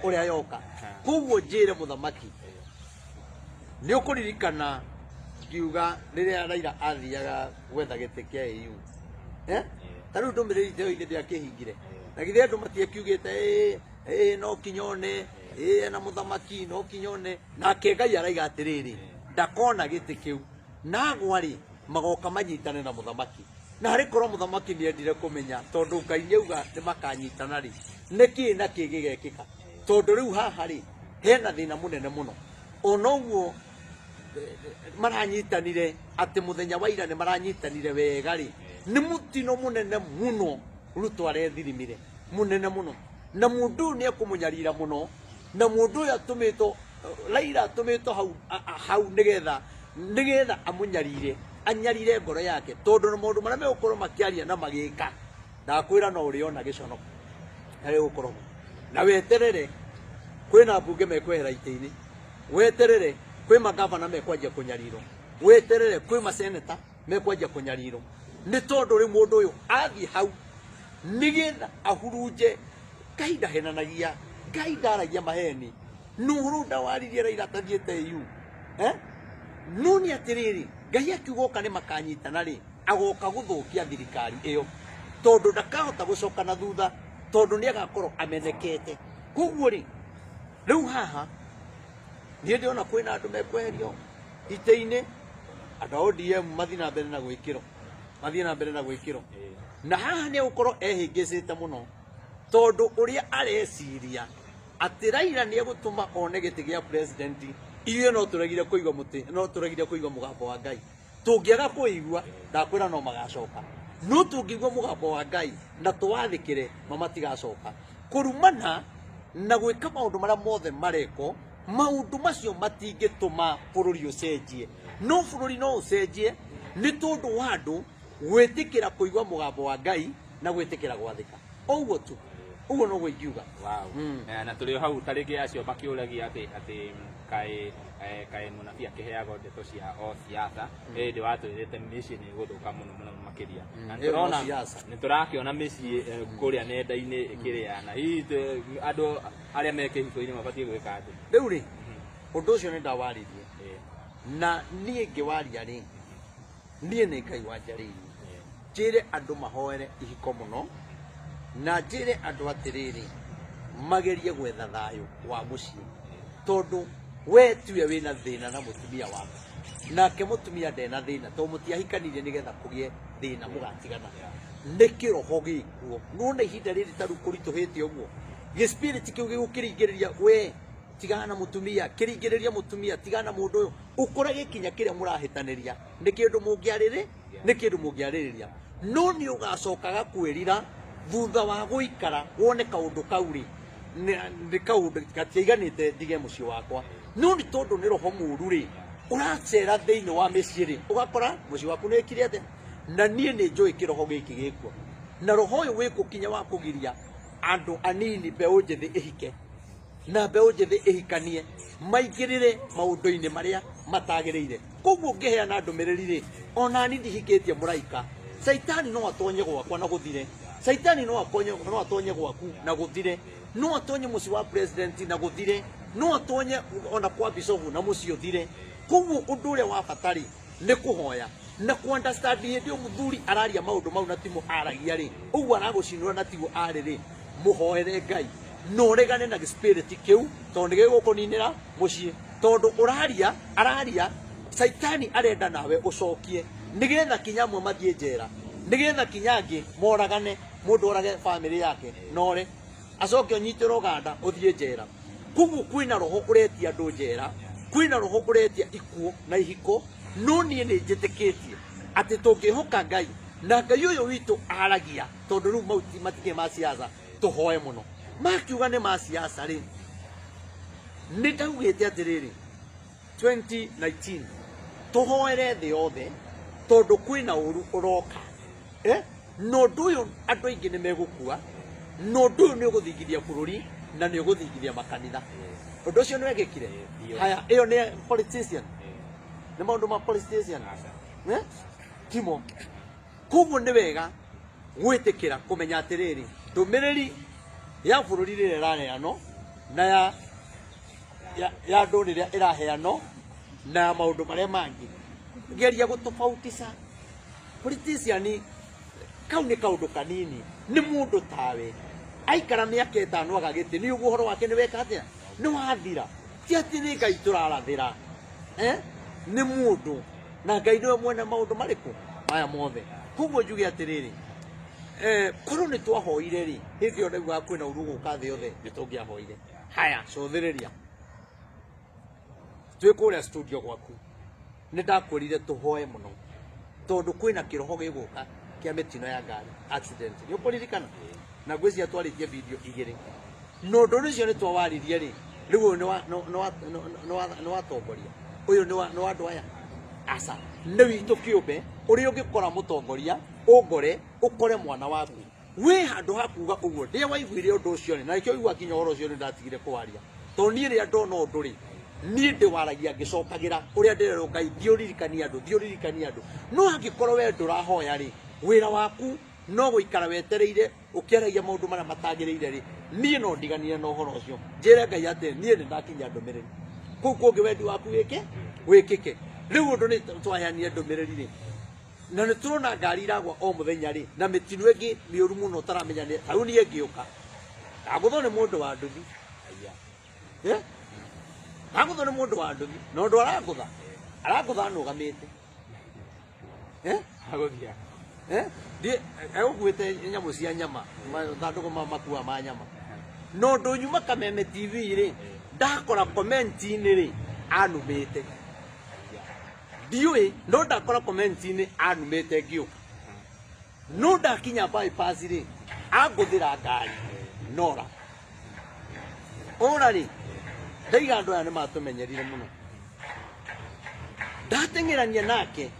ũrĩa yoka koguo njĩre mũthamaki nĩ ũkũririkana ngiuga rĩrĩa Raila athiaga gwetha gĩtĩ kĩa AU ta rĩu ndũmĩrĩri ta ĩyo ithe ndĩakĩhingire na githĩ andũ matiakiugĩte no kinyone na mũthamaki no kinyone nake Ngai araiga atĩrĩrĩ ndakona gĩtĩ kĩu nagwa rĩ magoka manyitane na mũthamaki na harĩ korwo mũthamaki nĩ endire kũmenya tondũ Ngai nĩauga nĩ makanyitana rĩ nĩkĩ na kĩ gĩgekĩka tondũ rĩu haha rĩ hena thĩna mũnene mũno ona ũguo maranyitanire atĩ mũthenya wa ira nĩ maranyitanire wega rĩ nĩ mũtino mũnene mũno Ruto arethirimire mũnene mũno na mũndũ ũyũ nĩ ekũmũnyarira mũno na mũndũ ũyũ atũmĩtwo Raila atũmĩtwo hau nĩgetha amũnyarire anyarire ngoro yake tondũ maũndũ marĩa megũkorwo makĩaria na magĩka ndakwĩra no ũrĩona gĩconoku harĩ gũkorwo na weterere kwĩna mbunge mekwehera itĩ-inĩ weterere kwĩ magavana mekwanjia kũnyarirwo weterere kwĩ maseneta mekwanjia kũnyarirwo nĩ tondũ rĩ mũndũ ũyũ athiĩ hau nĩgetha ahurunje Ngai ndahenanagia Ngai ndaragia maheni nũũ ndawaririe Raila atathiĩte EU no nĩ atĩrĩrĩ Ngai akiuga oka nĩ makanyitana rĩ agoka gũthũkia thirikari ĩyo tondũ ndakahota gũcoka na thutha tondũ nĩ agakorwo amenekete koguo rĩ rĩu haha niĩ ndĩona kwĩna andũ mekweherio itĩ-inĩ andå a ODM mathiĩ na mbere na gwĩkĩrwo mathiĩ na mbere na gwĩkĩrwo na haha nĩ gũkorwo ehĩngĩcĩte mũno tondũ ũrĩa areciria atĩ Raila nĩ egũtũma one gĩtĩ gĩa president ithuĩ no tũregire kũigua mũtĩ no tũregire kũigua mũgambo wa Ngai tũngĩaga kũigua ndakwĩra no magacoka no tũngĩigua mũgambo wa Ngai na tũwathĩkĩre matigacoka kũrumana na gwĩka maũndũ marĩa mothe mareko maũndũ macio matingĩtũma bũrũri ũcenjie no bũrũri no ũcenjie nĩ tondũ wa andũ gwĩtĩkĩra kũigua mũgambo wa Ngai na gwĩtĩkĩra gwathĩka ũguo tu ũguo no gũingiuga na tũrĩ hau tarĩngĩ acio makĩũragia atĩ kaĩ mũnabii akĩheagwo ndeto cia o siasa hĩndĩ watwĩrĩte mĩciĩ nĩ gũthũka mũno mũno makĩria na tũrona nĩ tũrakĩona mĩciĩ kũrĩa nenda-inĩ ĩkĩrĩana hihi andũ arĩa me kĩhiko-inĩ mabatiĩ gwĩka atĩ rĩu rĩ ũndũ ũcio nĩ ndawaririe na niĩ ngĩwaria rĩ niĩ nĩ Ngai wanjarĩirie njĩre andũ mahoere ihiko mũno na njĩre andũ atĩrĩrĩ magerie gwetha thayũ wa mũciĩ tondũ we tiwe wĩna thĩna na mũtumia waku nake mũtumia ndena thĩna tondũ mũtiahikanirie nĩgetha kũgĩe thĩna mũgatigana nĩ kĩroho gĩkuo nona ihinda rĩrĩ tarĩu kũritũhĩte ũguo gĩspirit kĩu gĩgũkĩringĩrĩria we tigana na mũtumia kĩringĩrĩria mũtumia tigana mũndũ ũyũ ũkora gĩkinya kĩrĩa mũrahĩtanĩria nĩ kĩndũ mũngĩarĩrĩ nĩ kĩndũ mũngĩarĩrĩria no nĩ ũgacokaga kwĩrira thutha wa gũikara wone kaũndũ kau rĩ nĩ kaũndũ gatiaiganĩte ndige mũciĩ wakwa no nĩ tondũ nĩ roho mũũru rĩ ũracera thĩinĩ wa mĩciĩ rĩ ũgakora mũciĩ waku nĩ wĩkire atĩa na niĩ nĩ njũĩ kĩroho gĩkĩ gĩkuo na roho ũyũ wĩkũkinya wa kũgiria andũ anini mbeũ njĩthĩ ĩhike na mbeũ njĩthĩ ĩhikanie maingĩrĩre maũndũ-inĩ marĩa matagĩrĩire koguo ngĩheana ndũmĩrĩri rĩ ona niĩ ndihikĩtie mũraika Saitani no atonye gwakwa na gũthire Saitani no atonye gwaku na gũthire no atonye mũciĩ wa president na gũthire no atonye ona kwa bicobu na mũciĩ ũthire koguo ũndũ ũrĩa wa bata rĩ nĩ kũhoya na ku-understand hĩndĩ ĩyo mũthuri araria maũndũ mau na timo aragia rĩ ũguo aragũcinũra na tiguo arĩ rĩ mũhoere Ngai no ũregane na gĩspirit kĩu tondũ nĩ gĩgũkũninĩra mũciĩ tondũ araria Saitani arenda nawe ũcokie nĩgetha kinya amwe mathiĩ njera nĩgetha kinya angĩ moragane mũndũ orage family yake nore acoke ũnyitĩrwo ganda ũthiĩ njera koguo kwĩna roho ũretia andũ njera kwĩna roho ũretia ikuũ na ihiko no niĩ nĩ njĩtĩkĩtie atĩ tũngĩhoka Ngai na Ngai ũyũ witũ aragia tondũ rĩu matikĩ ma siasa tũhoe mũno makiuga nĩ ma siasa rĩ nĩ ndaugĩte atĩrĩrĩ 2019 tũhoere thĩ yothe tondũ kwĩna ũru ũroka na ũndũ ũyũ andũ aingĩ nĩ megũkua na ũndũ ũyũ nĩ ũgũthingithia bũrũri na nĩ ũgũthingithia makanitha ũndũ ũcio nĩ wekĩkire haya ĩyo nĩ politician nĩ maũndũ ma politician timo koguo nĩ wega gwĩtĩkĩra kũmenya atĩrĩrĩ ndũmĩrĩri ya bũrũri rĩrĩa ĩraheanwo na ya andũ rĩrĩa ĩraheanwo na maũndũ marĩa mangĩ geria gũtofautisha politician kau nĩ kaũndũ kanini nĩ mũndũ tawe aikara mĩaka 5 agagĩtĩ nĩ ũguo ũhoro wake nĩ weka atĩa nĩ wathira ti atĩ nĩ Ngai tũrarathĩra nĩ mũndũ na Ngai nĩwe mwene maũndũ marĩkũ maya mothe koguo njuge atĩrĩrĩ korwo nĩ twahoire rĩ hĩndĩ ĩyo ndaugaga kwĩna ũru gũka thĩ yothe nĩ tũngĩahoire haya cũthĩrĩria twĩ kũrĩa studio gwaku nĩ ndakwĩrire tũhoe mũno tondũ kwĩna kĩroho gĩgũka kĩa mĩtino ya ngari accident nĩ ũkũririkana na ngwĩciria twarĩtie video igĩrĩ na ũndũ ũcio nĩ twawaririe rĩ rĩu ũyũ nĩ watongoria ũyũ nĩ wa andũ aya aca nĩ witũ kĩũmbe ũrĩa ũngĩkora mũtongoria ũngore ũkore mwana waku wĩ handũ ha kuuga ũguo ndĩa waiguire ũndũ ũcio nĩ na nĩkĩo igua kinya ũhoro ũcio nĩ ndatigire kũwaria tondũ niĩ rĩrĩa ndona ũndũ rĩ niĩ ndĩwaragia ngĩcokagĩra ũrĩa ndĩrerwo Ngai thiũririkania andũ no angĩkorwo we ndũrahoya rĩ wĩra waku no gũikara wetereire ũkĩaragia maũndũ marĩa matagĩrĩire rĩ niĩ no ndiganire na ũhoro ũcio njĩre Ngai atĩ niĩ nĩ ndakinya ndũmĩrĩri kũu kũngĩ wendi waku wĩkĩke rĩu ũndũ nĩ twaheanire ndũmĩrĩri rĩ na nĩ tũrona ngari iragwa o mũthenya rĩ na mĩtino ĩngĩ mĩũru mũno ũtaramenya nĩ rĩu niĩ ngĩũka ndagũthwo nĩ mũndũ wa nduthi ndagũthwo nĩ mũndũ wa nduthi na ũndũ aragũtha arũgamĩte Agothia. Ndiye egũkuĩte nyamũ cia nyama mathandũkũ makua ma nyama no ndũnyuma Kameme TV rĩ ndakora comment-inĩ rĩ anumĩte ndiũĩ no ndakora comment-inĩ anumĩte ngĩũka no ndakinya bypass rĩ angũthĩra ngari nora ora rĩ ndaiga andũ aya nĩ matũmenyerire mũno ndateng'erania nake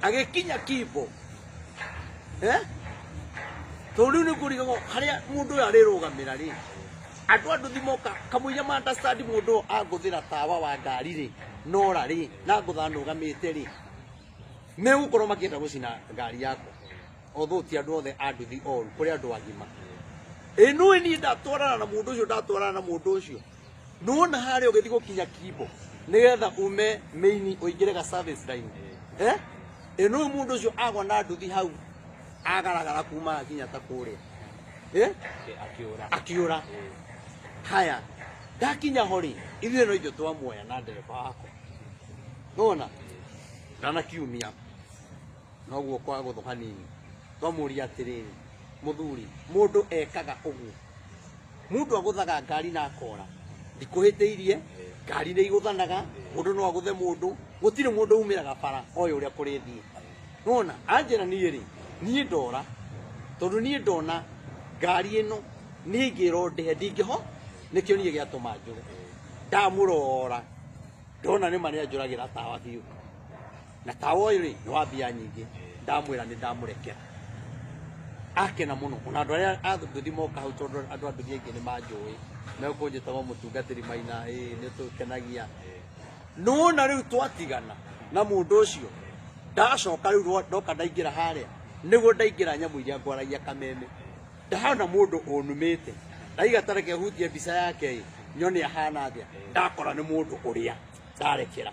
agĩkinya Kimbo tondũ nĩ kũrigagwo harĩa mũndũ ũyũ arĩrũgamĩra rĩ andũ a nduthi moka kamũira ma understand mũndũ ũyũ angũthĩra tawa wa ngari rĩ nora rĩ na ngũtha nũgamĩte rĩ megũkorwo makĩenda gũcina ngari yakwa although ti andũ othe a nduthi oru kũrĩ andũ agima nũĩ niĩ ndatwarana na mũndũ ũcio nũwona harĩa ũgĩthiĩ gũkinya Kimbo nĩgetha ume main ũingĩre ga service line nũĩ mũndũ ũcio agwa na nduthi hau agaragara kuma akinya ta kũrĩa akĩũra haya ndakinya ho rĩ ithuĩ no ithuĩ twamuoya na ndereba wakwa nũwona ndanakiumia noguo kwa gũthũ hanini twamũria atĩrĩrĩ mũthuri mũndũ ekaga ũguo mũndũ agũthaga ngari na akora ndikũhĩtĩirie ngari nĩ igũthanaga mũndũ no agũthe mũndũ gũtirĩ mũndũ umĩraga bara oĩ ũrĩa kũrĩthiĩ nũwona anjĩra niĩ rĩ niĩ ndora tondũ niĩ ndona ngari ĩno nĩ ingĩrwo ndĩhe ndingĩho nĩkĩo niĩ gĩatũma njũre ndamũrora ndona nĩma nĩ anjũragĩra tawa biũ na tawa ũyũ rĩ nĩ wa mbia nyingĩ ndamwĩra nĩ ndamũrekera akena mũno ona andũ arĩa a nduthi moka hau tondũ andũ a nduthi aingĩ nĩ manjũĩ megũkũnjĩtaga mũtungatĩri Maina nĩ tũkenagia nũwona rĩu twatigana na mũndũ ũcio ndacoka rĩu ndoka ndaingĩra harĩa nĩguo ndaingĩra nyamũ iria ngwaragia Kameme ndahana mũndũ ũnumĩte ndaiga tareke hutie mbica yake nyone ahana atĩa ndakora nĩ mũndũ ũrĩa ndarekera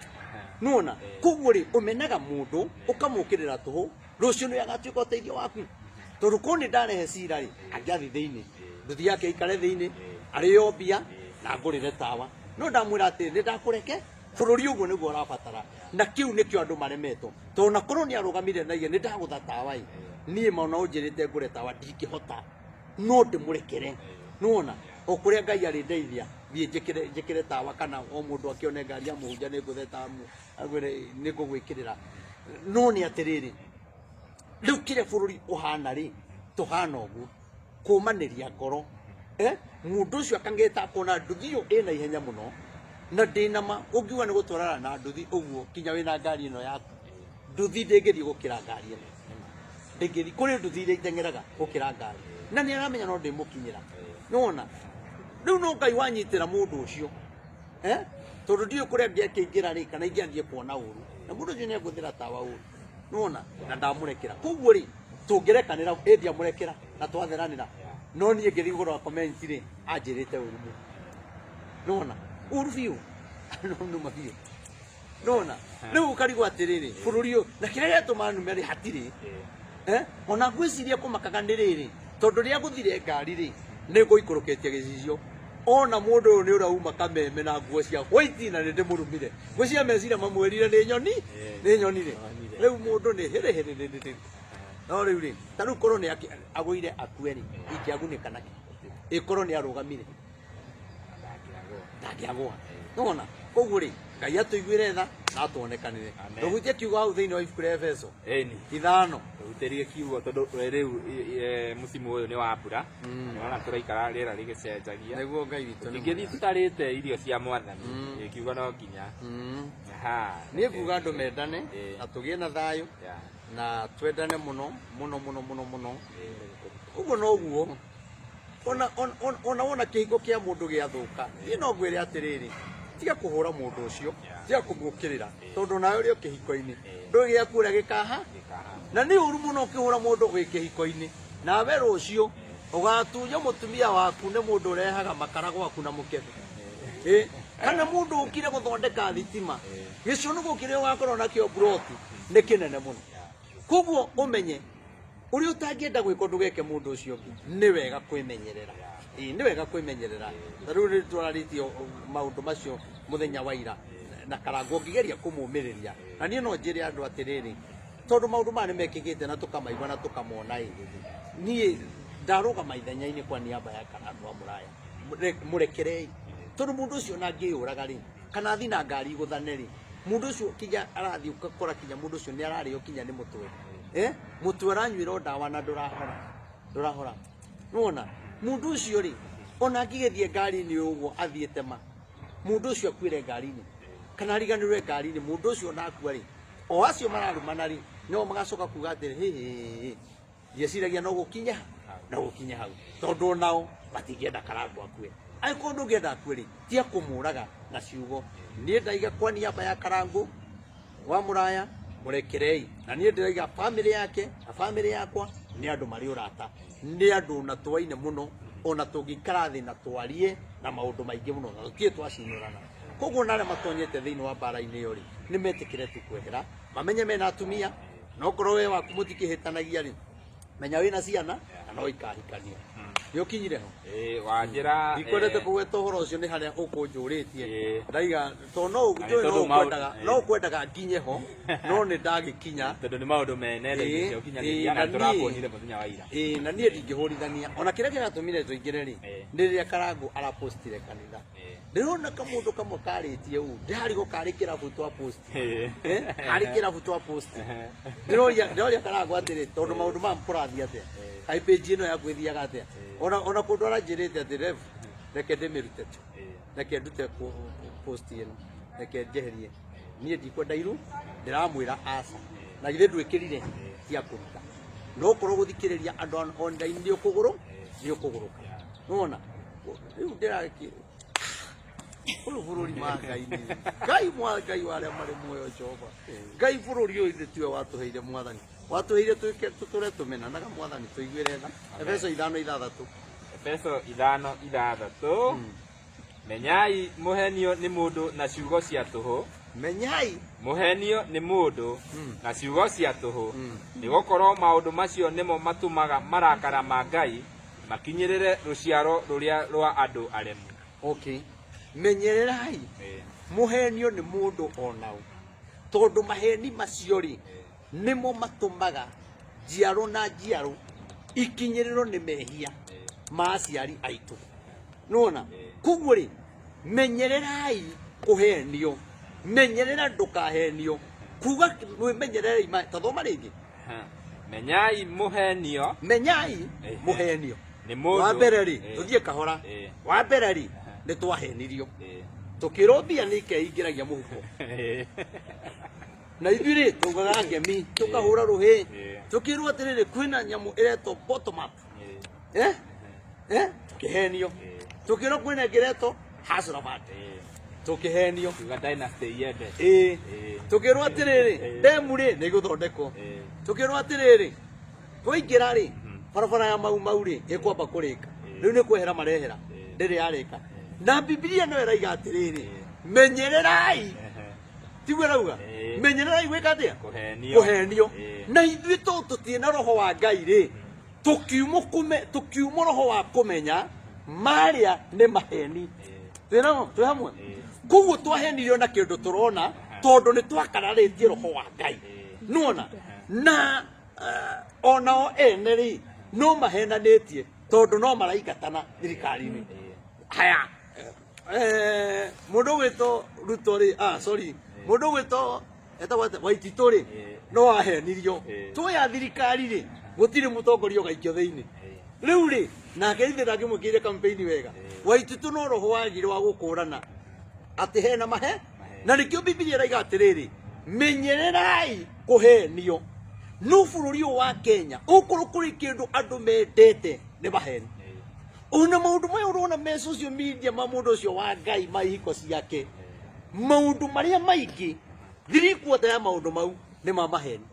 nũwona koguo rĩ ũmenaga mũndũ ũkamũkĩrĩra tũhũ rũciũ nĩ agatuĩka ũteithio waku tondũ korwo nĩ ndarehe cira rĩ angĩathi thĩinĩ nduthi yake ikare thĩinĩ arĩo mbia na ngũrĩre tawa no ndamwĩra atĩ nĩ ndakũreke bũrũri ũguo nĩguo ũrabatara na kĩu nĩkĩo andũ maremetwo tondũ na korwo nĩ arũgamire na iye nĩ ndagũtha tawa niĩ maona ũnjĩrĩte ngũre tawa ndingĩhota no ndĩmũrekere nũwona o kũrĩa Ngai arĩndeithia thiĩ njĩkĩre tawa kana o mũndũ akĩone ngari ya mũhunjia nĩ ngũthe tawa nĩ ngũgwĩkĩrĩra no nĩ atĩrĩrĩ rĩu kĩrĩa bũrũri ũhana rĩ tũhana ũguo kũmanĩria ngoro mũndũ ũcio akangĩta akona nduthi ĩyo ĩna ihenya mũno na ndĩnama ũngiuga nĩ gũtwarana na nduthi ũguo kinya wĩna ngari ĩno yaku nduthi ndĩngĩthiĩ gũkĩra ngari ĩno ndĩngĩthiĩ kũrĩ nduthi iria iteng'eraga gũkĩra ngari na nĩ aramenya no ndĩmũkinyĩra nĩwona rĩu no Ngai wanyitĩra mũndũ ũcio tondũ ndiũĩ kũrĩa angĩakĩingĩra rĩ kana ingĩathiĩ kuona ũru na mũndũ ũcio nĩ egũthĩra tawa ũru nĩwona na ndamũrekera koguo rĩ tũngĩrekanĩra ĩndĩ amũrekera na twatheranĩra no niĩ ngĩthiĩ gũrora comment rĩ anjĩrĩte ũru mũno nĩwona ũru biũ nũma biũ nĩwona rĩu ũkarigwo atĩrĩrĩ bũrũri ũyũ na kĩrĩa gĩatũma nume rĩ hatirĩ ona ngwĩciria kũmakaga nĩ rĩrĩ tondũ rĩrĩa gũthire ngari rĩ nĩ ngũikũrũkĩtie gĩcicio ona mũndũ ũyũ nĩ ũrĩa uma Kameme na nguo cia white na nĩ ndĩmũrumire ngwĩciria meciria mamwĩrire nĩ nyoni rĩ rĩu mũndũ nĩ hĩrĩhĩrĩ no rĩu rĩ ta rĩu korwo nĩ agũire akue rĩ ingĩagunĩka nake ĩkorwo nĩ arũgamire ndangĩagũa nĩwona koguo rĩ Ngai atũiguĩre tha na atuonekanĩre tũhutie kiugo hau thĩinĩ wa ibuku rĩa Efeso 5 tũhutĩrie kiugo tondũ rĩu mũcimu ũyũ nĩ wa mbura nĩwona tũraikara rĩera rĩgĩcenjagia nĩguo Ngai witũ ingĩthiĩ tutarĩte irio cia Mwathani kiugo no nginya niĩ nguga andũ mendane na tũgĩe na thayũ na twendane mũno ũguo noguo ona wona kĩhingo kĩa mũndũ gĩathũka niĩ no ngwĩre atĩrĩrĩ tiga kũhũra mũndũ ũcio tiga kũmũkĩrĩra tondũ nawe ũrĩ o kĩhiko-inĩ ndũĩ gĩaku ũrĩa gĩkaha na nĩ ũru mũno ũkĩhũra mũndũ wĩ kĩhiko-inĩ nawe rũciũ ũgatunya mũtumia waku nĩ mũndũ ũrehaga makara gwaku na mũkebe kana mũndũ ũkire gũthondeka thitima gĩcio nĩguo kĩrĩa ũgakorwo nakĩo buroti nĩ kĩnene mũno koguo ũmenye ũrĩa ũtangĩenda gwĩka ndũgeke mũndũ ũcio ũngĩ nĩ wega kwĩmenyerera nĩ wega kwĩmenyerera ta rĩu nĩ tũrarĩtie maũndũ macio mũthenya wa ira na karango ngigeria kumuumiriria na niĩ no njĩre andũ atĩrĩrĩ tondũ maũndũ maya nĩmekĩkĩte na tũkamaigua na tũkamona niĩ ndarũgama ithenya-inĩ kwa niaba ya Karangu wa Mũraya mũrekerei tondũ mũndũ ũcio na angĩyũraga rĩ kana athi na ngari igũthane rĩ mũndũ ũcio kinya arathi ũgakora kinya mũndũ ũcio nĩ ararĩo kinya nĩ mũtwe mũtwe ũranyuĩrwo ndawa na ndũrahora nĩwona mũndũ ũcio rĩ ona angĩgĩthiĩ ngari-inĩ ũguo athiĩte ma mũndũ ũcio akuĩre ngari-inĩ kana ariganĩrwe ngari-inĩ mũndũ ũcio nakua rĩ o acio mararumana rĩ no magacoka kuga atĩrĩ ndieciragia no gũkinya hau tondũ nao matingĩenda Karangu akue angĩkorwo ndũngĩenda akue rĩ tia kũmũraga na ciugo niĩ ndaiga kwa niaba ya Karangu wa Mũraya mũrekerei na niĩ ndĩraiga bamĩrĩ yake na bamĩrĩ yakwa nĩ andũ marĩ ũrata nĩ andũ na twaine mũno ona tũngĩikara thĩ na twarie na maũndũ maingĩ mũno na tũtirĩ twacinũrana koguo na arĩa matonyete thĩinĩ wa mbara-inĩ ĩyo rĩ nĩ metĩkĩre tu kwehera mamenye mena atumia no korwo we waku mũtikĩhĩtanagia rĩ menya wĩna ciana na no ikahikania nĩ ũkinyire ho wanjĩra ndikwendete kũgweta ũhoro ũcio nĩ harĩa ũkũnjũrĩtie ndaiga tondũ no ũkwendaga nginye ho no nĩ ndagĩkinya tondũ nĩ maũndũ menendeire ũkinyanĩria na tũrakuonire mũthenya wa ira na niĩ ndingĩhũrithania ona kĩrĩa kĩratũmire tũingĩre rĩ nĩ rĩrĩa Karangu arapostire kanitha ndĩrona kamũndũ kamwe karĩtie ũũ ndĩrarigwo karĩ kĩrabu twa post karĩ kĩrabu twa post ndĩroria Karangu atĩrĩ tondũ maũndũ maya mũrathiĩ atĩa kaĩ page ĩno yaku ĩthiaga atĩa ona kũndũ aranjĩrĩte atĩ reke ndĩmĩrute tu reke ndute post ĩno reke njeherie niĩ ndikwenda iru ndĩramwĩra aca na githĩ ndwĩkĩrire cia kũruta no korwo gũthikĩrĩria andũ online nĩ ũkũgũrũka nĩwona rĩu ndĩragĩkĩra ũyũ bũrũri ma Ngai Ngai warĩa marĩ muoyo Jehova Ngai bũrũri ũyũ nĩ tiwe watũheire Mwathani watũheire tũtũre tũmenanaga Mwathani tũiguĩre tha Efeso 5:6 Efeso 5:6 menyai mũhenio nĩ mũndũ na ciugo cia tũhũ menyai mũhenio nĩ mũndũ na ciugo cia tũhũ nĩgũkorwo maũndũ macio nĩmo matũmaga marakara ma Ngai makinyĩrĩre rũciaro rũrĩa rwa andũ aremu okay menyererai mũhenio nĩ mũndũ onao tondũ maheni macio rĩ nĩmo matũmaga njiaro na njiaro ikinyĩrĩrwo nĩ mehia ma aciari aitũ nĩwona koguo rĩ menyererai kũhenio menyerera ndũkahenio kuga menyererei ta thoma rĩngĩ menyai mũhenio nĩ mũndũ wa mbere rĩ tũthiĩ kahora wa mbere rĩ nĩ twahenirio tũkĩrwo mbia nĩ ikeingĩragia mũhuko na ithuĩ rĩ tũgaga ngemi tũkahũra rũhĩ tũkĩrwo atĩrĩrĩ kwĩna nyamũ ĩretwo bottom up tũkĩhenio tũkĩrwo kwĩna ĩngĩretwo Hasrabat tũkĩhenio tũkĩrwo atĩrĩrĩ ndemu rĩ nĩ gũthondekwo tũkĩrwo atĩrĩrĩ twaingĩra rĩ barabara ya mau rĩ ĩkwamba kũrĩka rĩu nĩ kwehera marehera ndĩrĩ yarĩka na Biblia no ĩraiga atĩrĩrĩ menyererai tiguo rauga menyererai gwĩka atĩa kũhenio na ithuĩ tũtirĩ na roho wa Ngai rĩ tũkiuma roho wa kũmenya marĩa nĩ maheni twĩ hamwe koguo twahenirio na kĩndũ tũrona tondũ nĩ twakararĩtie roho wa Ngai nĩwona na onao ene rĩ no mahenanĩtie tondũ no maraigatana thirikari-inĩ haya mũndũ gwĩtwo Ruto rĩ mũndũ gwĩtwo etagwo Waititũ rĩ no ahenirio twoya thirikari rĩ gũtirĩ mũtongoria ũgaikio thĩinĩ rĩu rĩ nake ithe ndangĩmwĩkĩire campaign wega Waititũ no roho wagire wa gũkũrana atĩ hena mahe na nĩkĩo Biblia ĩraiga atĩrĩrĩ menyererai kũhenio no bũrũri ũyũ wa Kenya ũkorwo kũrĩ kĩndũ andũ mendete nĩ maheni ona maũndũ maya ũrona me social media ma mũndũ ũcio wa Ngai ma ihiko ciake maũndũ marĩa maingĩ thirikuota ya maũndũ mau nĩ ma maheni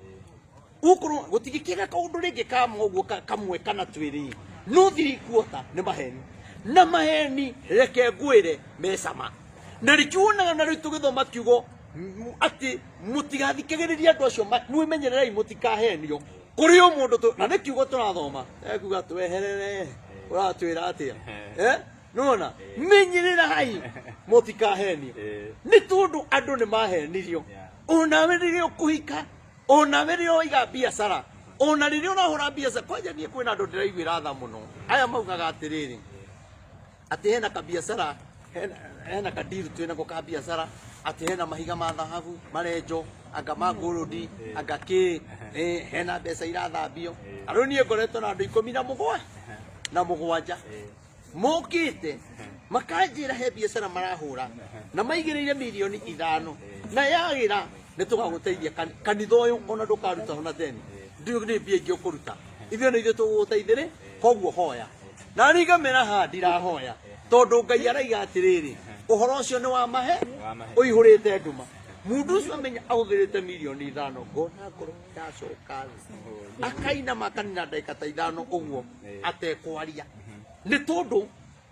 ũkorwo gũtigĩkĩra kaũndũ rĩngĩ kama ũguo kamwe kana twĩrĩ no thirikuota nĩ maheni na maheni reke ngwĩre mecama na rĩkiuonaga na rĩu tũgĩthoma kiugo atĩ mũtigathikagĩrĩria andũ acio mwĩmenyererei mũtikahenio kũrĩ o mũndũ na nĩ kiugo tũrathoma ekuga tweherere ũratwĩra atĩa nona menyerera hai mutikaheni ni tundu andu ni mahenirio ona werio kuhika ona werio iga biashara ona ririo urahura biashara kwanja nie kwina andu ndiraiguira tha muno aya maugaga atiriri ati hena ka biashara hena ka deal twina ko ka biashara ati hena mahiga ma thahabu marenjo anga magurudi anga ki hena mbeca irathambio aro nie ngoretwo na andu 17 na mugwanja mokite makanjira he biashara marahura na maigireire milioni 5 na yagira nitugaguteithia kanitha uyu ona ndukaruta ona theni ndio ni mbia ingĩ ũkũruta ithuĩ nĩ ithuĩ tũgũgũteithĩrĩ koguo hoya na niĩ ngamera ha ndirahoya tondũ Ngai araiga atĩrĩrĩ ũhoro ũcio nĩ wa mahe ũihũrĩte nduma mundu ũcio amenya ahũthĩrĩte milioni 5 ngona ngoro ndacoka akainama akanina ndagĩka ta 5 ũguo atekwaria nĩ tondũ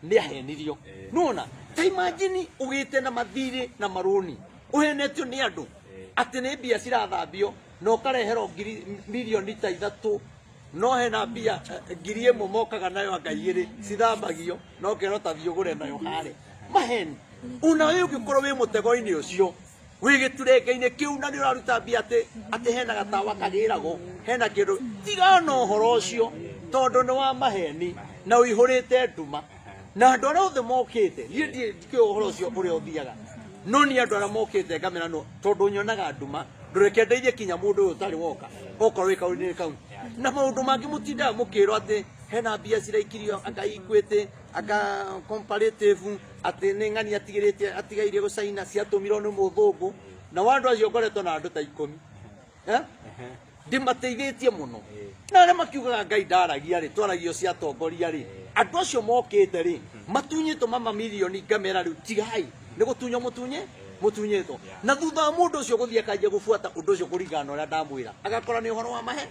nĩ ahenirio nona ta imagine ũgĩte na mathirĩ na marũni ũhenetio nĩ andũ atĩ nĩ mbia cirathambio no kareherwo milioni ta 3 no hena mbia ngiri ĩmwe mokaga nayo anga 2 cithambagio no kero ta thiũgũre nayo harĩ maheni una wewe ũngĩkorwo wĩ mũtego-inĩ ũcio wĩ gĩturenge-inĩ kĩu na nĩ ũraruta mbia atĩ hena gatawa kagĩragwo hena kĩndũ tigana ũhoro ũcio tondũ nĩ wa maheni na ũihũrĩte nduma na andũ arĩa othe mokĩte niĩ ndikĩũĩ ũhoro ũcio ũrĩa ũthiaga no nĩ andũ arĩa mokĩte ngamera no tondũ nyonaga nduma ndũreke ndeithie kinya mũndũ ũyũ ũtarĩ woka okorwo wĩ kaũndũ-inĩ kau na maũndũ mangĩ mũtindaga mũkĩrwo atĩ hena mbia ciraikirio anga Equity anga Comparative atĩ nĩ ng'ani atigaire gũcaina ciatũmirwo nĩ mũthũngũ na andũ acio ngoretwo na andũ ta 10 ndimateithĩtie mũno na arĩa makiugaga Ngai ndaragia rĩ twaragio cia atongoria rĩ andũ acio mokĩte rĩ matunyĩtwo mama milioni ngamera rĩu tigai nĩ gũtunywo mũtunyĩtwo na thutha wa mũndũ ũcio gũthiĩ akanjia gũbuata ũndũ ũcio kũringana na ũrĩa ndamwĩra agakora nĩ ũhoro wa mahe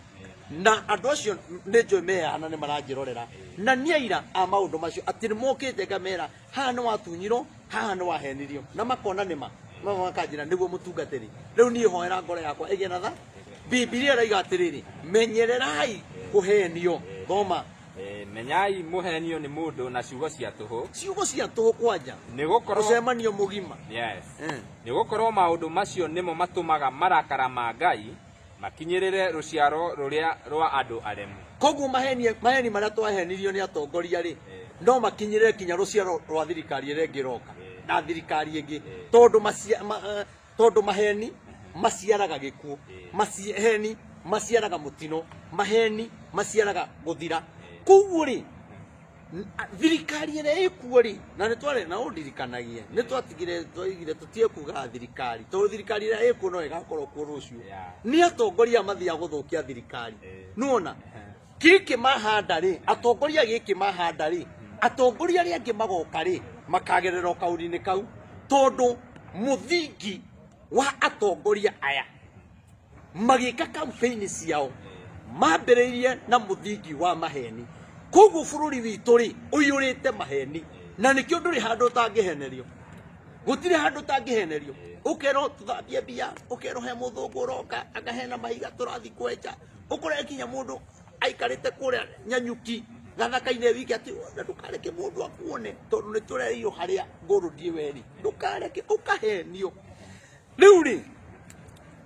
na andũ acio nĩ njũĩ mehana nĩ maranjĩrorera na nĩ aira a maũndũ macio atĩ nĩ mokĩte ngamera haha nĩ watunyirwo haha nĩ wahenirio na makona nĩma makanjĩra nĩguo mũtungatĩri rĩu niĩ hoera ngoro yakwa ĩgĩe na tha Biblia ĩrauga atĩrĩrĩ menyererai kũhenio thoma menyai muhenio nĩ mũndũ na ciugo cia tũhũ kwanja nĩ gũkorwo ũcemanio mũgima nĩ gũkorwo maũndũ macio nĩmo matũmaga marakara ma Ngai makinyĩrĩre rũciaro rũrĩa rwa andũ aremu koguo maheni marĩa twahenirio nĩ atongoria rĩ no makinyĩrĩre kinya rũciaro rwa thirikari ĩrĩa ĩngĩ roka na thirikari ĩngĩ tondũ maheni maciaraga gĩkuũ maheni maciaraga mũtino maheni maciaraga gũthira koguo rĩ thirikari ĩrĩa ĩkuo rĩ na nĩ twarĩ na ũndirikanagie nĩ twatigire twaigire tũtiekuga thirikari tondũ thirikari ĩrĩa ĩkuo no ĩgakorwo kuo rũciũ nĩ atongoria mathiaga gũthũkia thirikari nuona gĩkĩ mahanda rĩ atongoria gĩkĩ mahanda rĩ atongoria arĩa angĩ magoka rĩ makagerera kaũndũ-inĩ kau tondũ mũthingi wa atongoria aya magĩka campaign ciao mambĩrĩirie na mũthingi wa maheni koguo bũrũri witũ rĩ ũiyũrĩte maheni na nĩkĩo ndũrĩ handũ ũtangĩhenerio gũtirĩ handũ ũtangĩhenerio ũkerwo tũthambie mbia ũkerwo he mũthũngũ ũroka anga hena mahiga tũrathi kwenja ũkore kinya mũndũ aikarĩte kũrĩa Nyanyuki gathaka-inĩ wiki atĩ ndũkareke mũndũ akuone tondũ nĩ tũrerirwo harĩa ngũrũ ndiĩ weri ndũkareke ũkahenio rĩu rĩ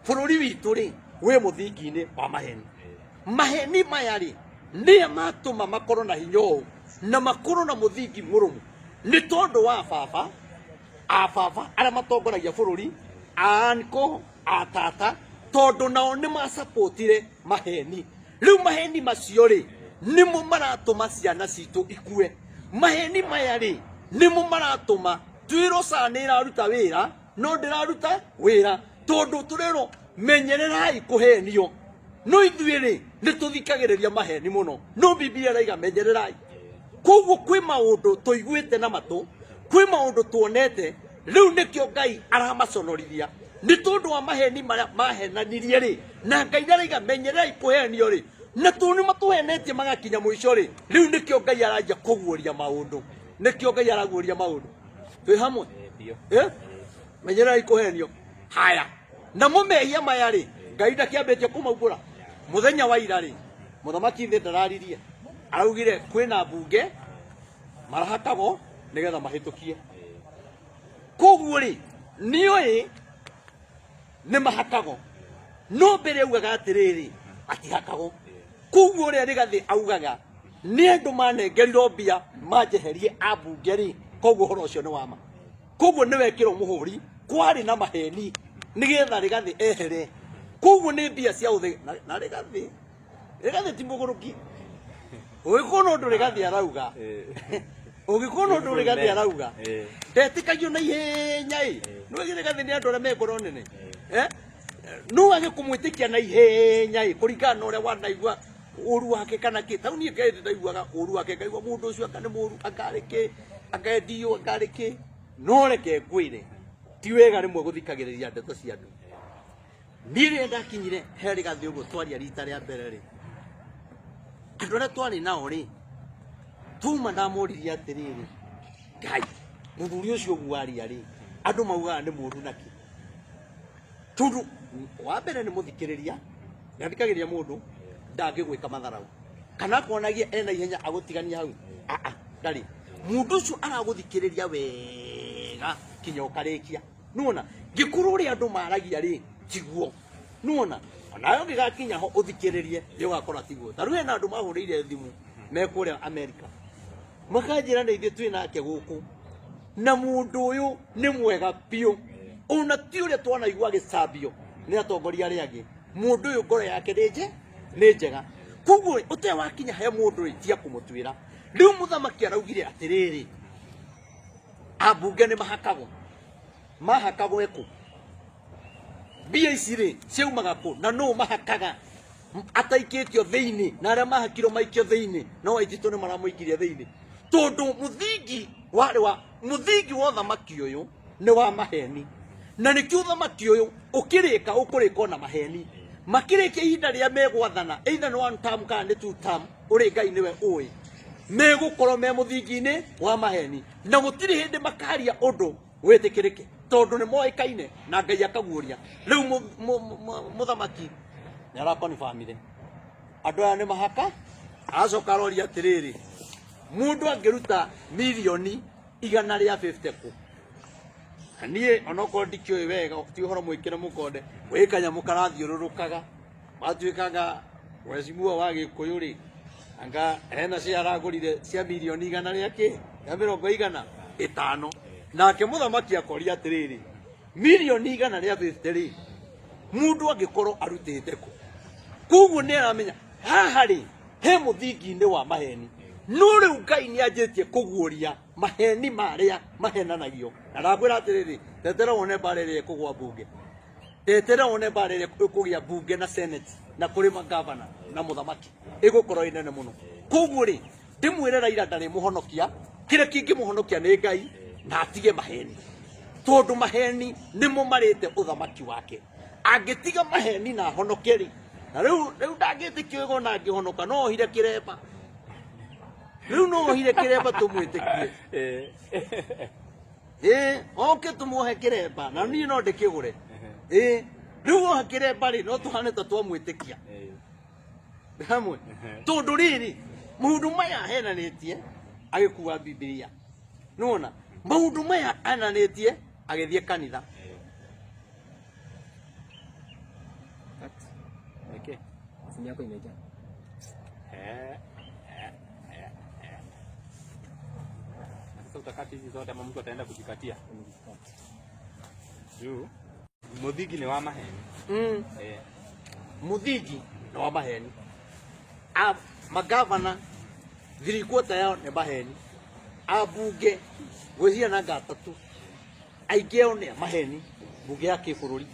bũrũri witũ rĩ wĩ mũthingi-inĩ wa maheni maya rĩ nĩya matũma makorwo na hinya ũũ na makorwo na mũthingi mũrũmu nĩ tondũ wa baba arĩa matongoragia bũrũri anko atata tondũ nao nĩ macapotire maheni rĩu maheni macio rĩ nĩmo maratũma ciana citũ ikue maheni maya rĩ nĩmo maratũma twĩrwo SHA nĩ ĩraruta wĩra no ndĩraruta wĩra tondũ tũrerwo menyererai kũhenio no ithuĩ rĩ nĩ tũthikagĩrĩria maheni mũno no Biblia ĩrauga menyererai koguo kwĩ maũndũ tũiguĩte na matũ kwĩ maũndũ tuonete rĩu nĩkĩo Ngai aramaconorithia nĩ tondũ wa maheni marĩa mahenanirie rĩ na Ngai arauga menyererai kũhenio rĩ na tondũ nĩ matũhenetie magakinya mũico rĩ rĩu nĩkĩo Ngai aranjia kũguũria maũndũ nĩkĩo Ngai araguũria maũndũ twĩ hamwe menyererai kũhenio haya na mũmehia maya rĩ Ngai ndakĩambĩtie kũmaugũra mũthenya wa ira rĩ mũthamaki thĩ ndararirie araugire kwĩna mbunge marahakagwo nigetha mahitukie koguo ri nioi ni mahakago no mbere augaga atiriri atihakago koguo ri Rigathi augaga ni andu manengerirwo mbia manjeherie ambunge ri koguo horo ucio ni wama koguo ni wekirwo muhuri kwari na maheni nigetha Rigathi ehere koguo ni mbia cia uthi na Rigathi ti muguruki ugikona undu Rigathi arauga ugikona undu Rigathi arauga ndetikagio na ihenya no Rigathi ni andu aria me ngoro nene no age kumwitikia na ihenya kuringana na uria wanaigua uru wake kana ki tau nie ngai ndaiguaga uru wake ngaigua mundu ucio akane muru akareke akendio akareke no reke ngwire ti wega rimwe guthikagiriria ndeto cia andu nire ndakinyire he Rigathi uguo twaria rita ria mbere ri andu aria twari nao ri tuma ndamuririe atiriri ngai muthuri ucio uguo aria ri andu maugaga ni muru naki tundu wa mbere ni muthikiriria ndandikagiria mundu ndangigwika matharau kana konagia ena ihenya agutigania hau ndari mundu ucio araguthikiriria wega kinya ukarikia nuona gikuru ri andu maragia ri tiguo nuona onayo ngigakinya ho uthikiririe ni ugakora tiguo taru ena andu mahuriire thimu me kuria America makanjira ni ithe twinake guku na mundu uyu ni mwega piu ona ti uria twanaigua gicambio ni atongoria ri angi mundu uyu ngoro yake ni njega koguo ute wakinya he mundu itia kumutwira riu muthamaki araugire atiriri ambunge ni mahakago eku mbia ici ri ciaumaga ku na no mahakaga ataikitio thiini na aria mahakirwo maikio thiini no aitito ni maramuikiria thiini tondu muthingi wa uthamaki uyu ni wa maheni na nikio uthamaki uyu ukirika ukurika na maheni makirikia ihinda ria megwathana either ni 1 term kana ni 2 term uri ngai niwe ui megukorwo me muthingi-ini wa maheni na gutiri hindi makaria undu witikirike tondu ni moikaine na ngai akaguuria riu muthamaki ni arakoni family andu aya ni mahaka acoka aroria atiriri mundu angiruta milioni 150 ku nie onoko ndikio wega ti uhoro mwikire mukonde wikanya mukarathiururukaga matuikaga wecimuo wa Gikuyu ri anga hena cia aragurire cia milioni 100 riake ya 150 nake muthamaki akoria atiriri milioni 100 ria 50 ri mundu angikorwo arutite ku koguo ni aramenya haha ri he muthingi-ini wa maheni no riu ngai ni anjitie kuguuria maheni maria mahenanagio na ndakwira atiriri tetera wone barere kugwa bunge tetera wone barere kugia bunge na senate na kuri magavana na muthamaki igukorwo inene muno koguo ri ndimwire Raila ndari muhonokia kire kingi muhonokia ni ngai na atige maheni tondu maheni nimo marite uthamaki wake angitiga maheni na honokeri na riu ndangitikio igo na ngihonoka no hire kiremba riu no hire kiremba tumwitikie oke tumuhe kiremba na ni no ndikigure riu ohe kiremba ri no tuhane ta twamwitikia hamwe tondu riri maundu maya henanitie agikuwa Biblia nona maundu maya ananitie agithie kanitha okay simu yako imejaa sasa utakati hizi zote ama mtu ataenda kujikatia juu muthingi ni wa maheni muthingi ni wa maheni magavana thirikota yao ni maheni abunge gwithia na ngatatu aingeo ni maheni bunge ya kibururi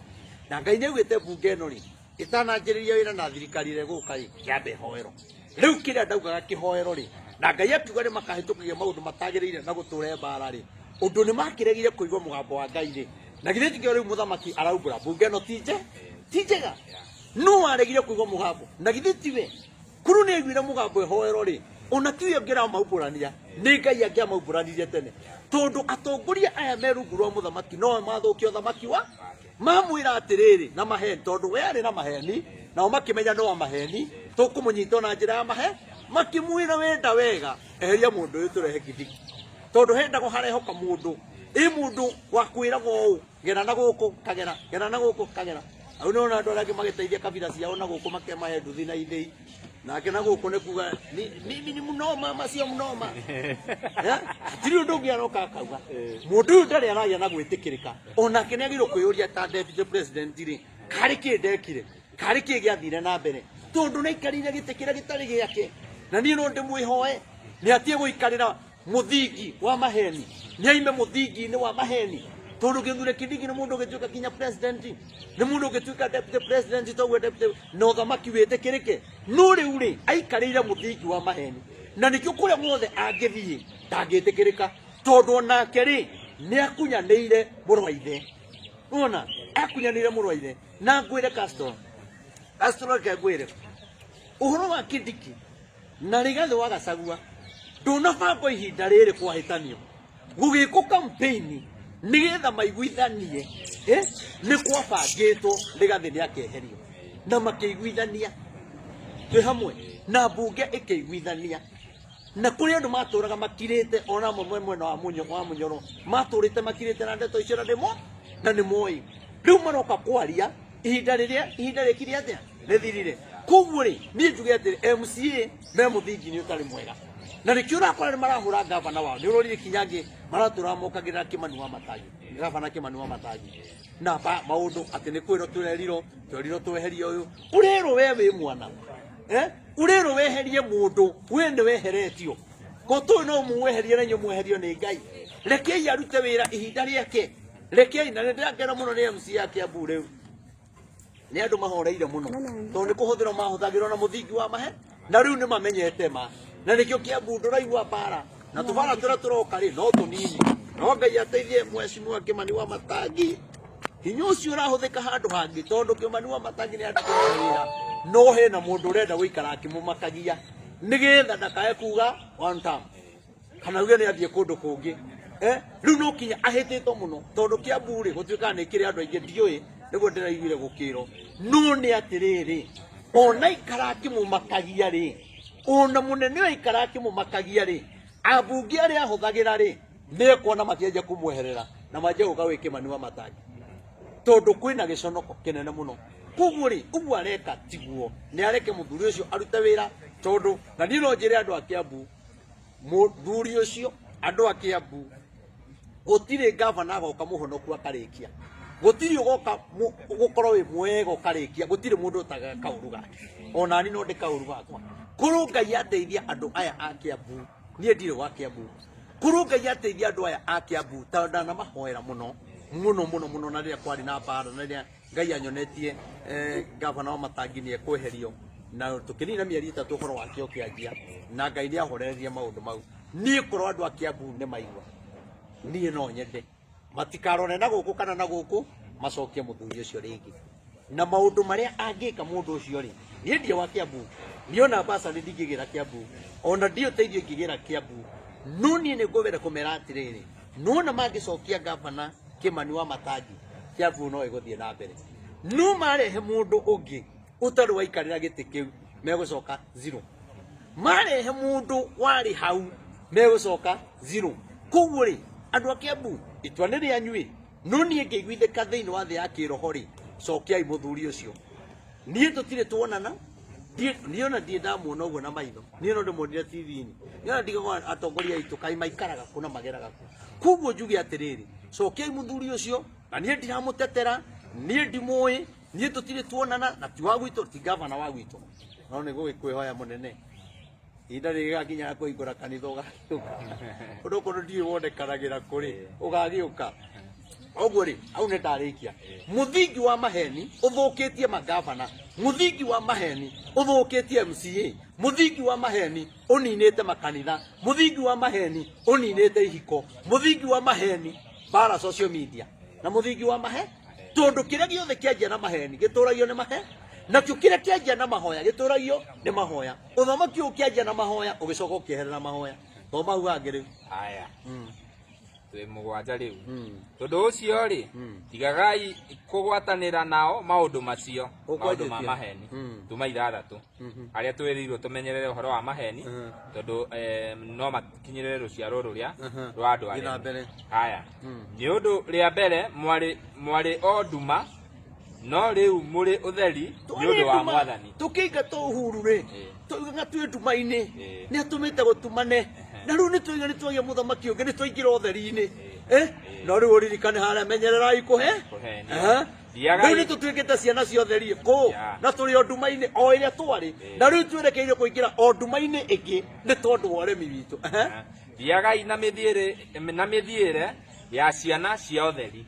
na ngai ni augite bunge no ri itananjiriria wira na thirikari ire guka ri kiambe hoero riu kiria ndaugaga kihoero ri na ngai akiuga ni makahitukagia maundu matagiriire na guture mbara ri undu ni makiregire kuigwa mugambo wa ngai ri na githiti kio riu muthamaki araumbura bunge no tijega no aregire kuigwa mugambo na githiti we kuru ni aiguire mugambo hoero ri ona tiwe ngira maumburania ni ngai angia maumburanirie tene tondu atongoria aya merungu rwa muthamaki no mathukia uthamaki wa mamwira atiriri na maheni tondu we ari na maheni na makimenya no maheni tukumunyita na njira ya maheni makimwira wenda wega eheria mundu uyu turehe kithiki tondu henda go harehoka mundu mundu wa kwiragwo gera na guku kagera gera na guku kagera au no na ndora ke magiteithia kabila ciao na guku makemahe nduthi na ithei nake na guku ne kuga mimi ni munoma macio munoma tiri undu ngi aroka kauga mundu ndari aragia na gwitikirika ona ke negiro kwiyuria ta deputy president ri kari ki ndekire kari ki giathire na mbere tondu na ikarire gitikira gitari giake na ni no ndimwihoe ni atie guikarira muthingi wa maheni ni aime muthingi ni wa maheni tondu githure kidigi ni mundu gituika kinya president ni mundu gituika deputy president togwe deputy no thamaki witikirike no riu ri aikarire muthingi wa maheni na nikyo kuria muothe angithie tangitikirika tondu onake ri ni akunyanire muru wa ithe ona akunyanire muru wa ithe na ngwire Castro ke ngwire uhoro wa Kindiki na Rigathi wa Gachagua ndunabangwo ihinda riri kwahitanio gugiko campaign nigetha maiguithanie ni kwabangitwo Rigathi ni akeherio na makiiguithania twi hamwe na mbunge ikiguithania na kuri andu maturaga makirite ona mwena wa munyoro maturite makirite na ndeto icio na ndimo na ni moi riu maroka kwaria ihinda rikiri atia rithirire koguo ri ni njuge ati MCA me muthingi ni utari mwega na nikio urakora ni marahura gavana wao ni urori kinyangi maratura mokagirira Kimani wa Matangi gavana Kimani wa Matangi na maundu ati ni kwiro tureriro tweherie uyu urero wewe mwana urero weherie mundu we ni weheretio gotu no muweherie na nyu mweherio ni Ngai rekei arute wira ihinda riake rekei na ndakera muno ni MC yake abure ni andu mahoreire muno tondu ni kuhuthira mahuthagirwo na muthingi wa mahe na riu ni mamenyete ma na nikio Kiambu nduraigua bara na tubara turoka ri no tunini no Ngai ateithie mheshimiwa Kimani wa Matangi hinya ucio urahuthika handu hangi tondu Kimani wa Matangi ni andu wira no he na mundu urenda guikara akimumakagia nigetha ndakae kuga one time kana uge ni athie kundu kungi riu no kinya ahititwo muno tondu Kiambu ri gutuika ni kiri andu aingi ndiui niguo ndiraiguire gukiro no ni atiriri ona ikara akimumakagia ri ona munene aikara akimumakagia ri abunge aria ahuthagira ri ni kuona makienja kumweherera na manje guka wi Kimani wa Matangi tondu kwina giconoko kinene muno koguo ri uguo areka tiguo ni areke muthuri ucio arute wira tondu na ni no njire andu a Kiambu muthuri ucio andu a Kiambu gutire gavana agoka muhonoku akarikia gutiri ugoka gukorwo wi mwega ukarikia gutiri mundu utaga kauru gake ona ni no ndikauru gakwa kuru Ngai ateithia andu aya a Kiambu nie ndire wa Kiambu kuru Ngai ateithia andu aya a Kiambu tondu na mahoera muno na ria kwari na bara na ria Ngai anyonetie gavana wa Matangi ni ekweherio na tukinina mieri 3 ukoro wakio kianjia na Ngai ni ahorererie maundu mau ni korwo andu a Kiambu ni maigwa ni no nyende matikarone na guku kana na guku macokie muthuri ucio ringi na maundu maria angika mundu ucio ri ni ndie wa Kiambu niona basa ni ndingigira Kiambu ona ndio teithio ngigira Kiambu no ni ne govera kumera atiriri no na magicokia gavana Kimani wa Matangi Kiambu no iguthie na mbere no marehe mundu ungi utaru waikarira giti kiu megucoka zero marehe mundu wari hau megucoka zero koguo ri andu a Kiambu itwa ni rianyui no nie ngeiguithika thiini wa thi ya kiroho ri cokiai muthuri ucio nie tutire tuonana niona ndie ndamuona uguo na maitho nie no ndimonire TV-ini niona ndigaga atongoria itu kai maikaraga kuna mageraga ku koguo njuge atiriri cokiai muthuri ucio na nie ndiramutetera nie ndimui nie tutire tuonana na ti wa gwitu ti gavana wa gwitu no ni gugikwihoya munene inda riga kinya kuigura kanitha ugagiuka undu kundu ndie wonekanagira kuri ugagiuka oguo ri au ne ndarikia muthingi wa maheni uthukitie magavana muthingi wa maheni uthukitie MCA muthingi wa maheni uninite makanitha muthingi wa maheni uninite ihiko muthingi wa maheni bara social media na muthingi wa mahe tondu kiria giothe kianjia na maheni gituragio ni mahe na kio kiria kianjia na mahoya gituragio ni mahoya uthamaki ukianjia na mahoya ugicoka ukieherera mahoya thoma u angiri haya twe mugwanja riu tondu ucio ri tigagai kugwatanira nao maundu macio maundu ma maheni tuma 6 aria twerirwo tumenyerere uhoro wa maheni tondu no makinyirire ruciaro ruria rwa andu aria haya ni undu ria mbere mwari o nduma no riu muri utheri ni undu wa mwathani tukiinga to uhuru ri tuigaga twi nduma-ini ni atumite gutumane na riu ni tuiga ni twagia muthamaki ungi ni twaingira utheri-ini no riu uririkane haria menyererai kuhe riu ni tutuikite ciana cia utheri ku na turi o nduma-ini o iria twari na riu twerekeire kuingira o nduma-ini ingi ni tondu wa uremi witu thiagai na mithiire ya ciana cia utheri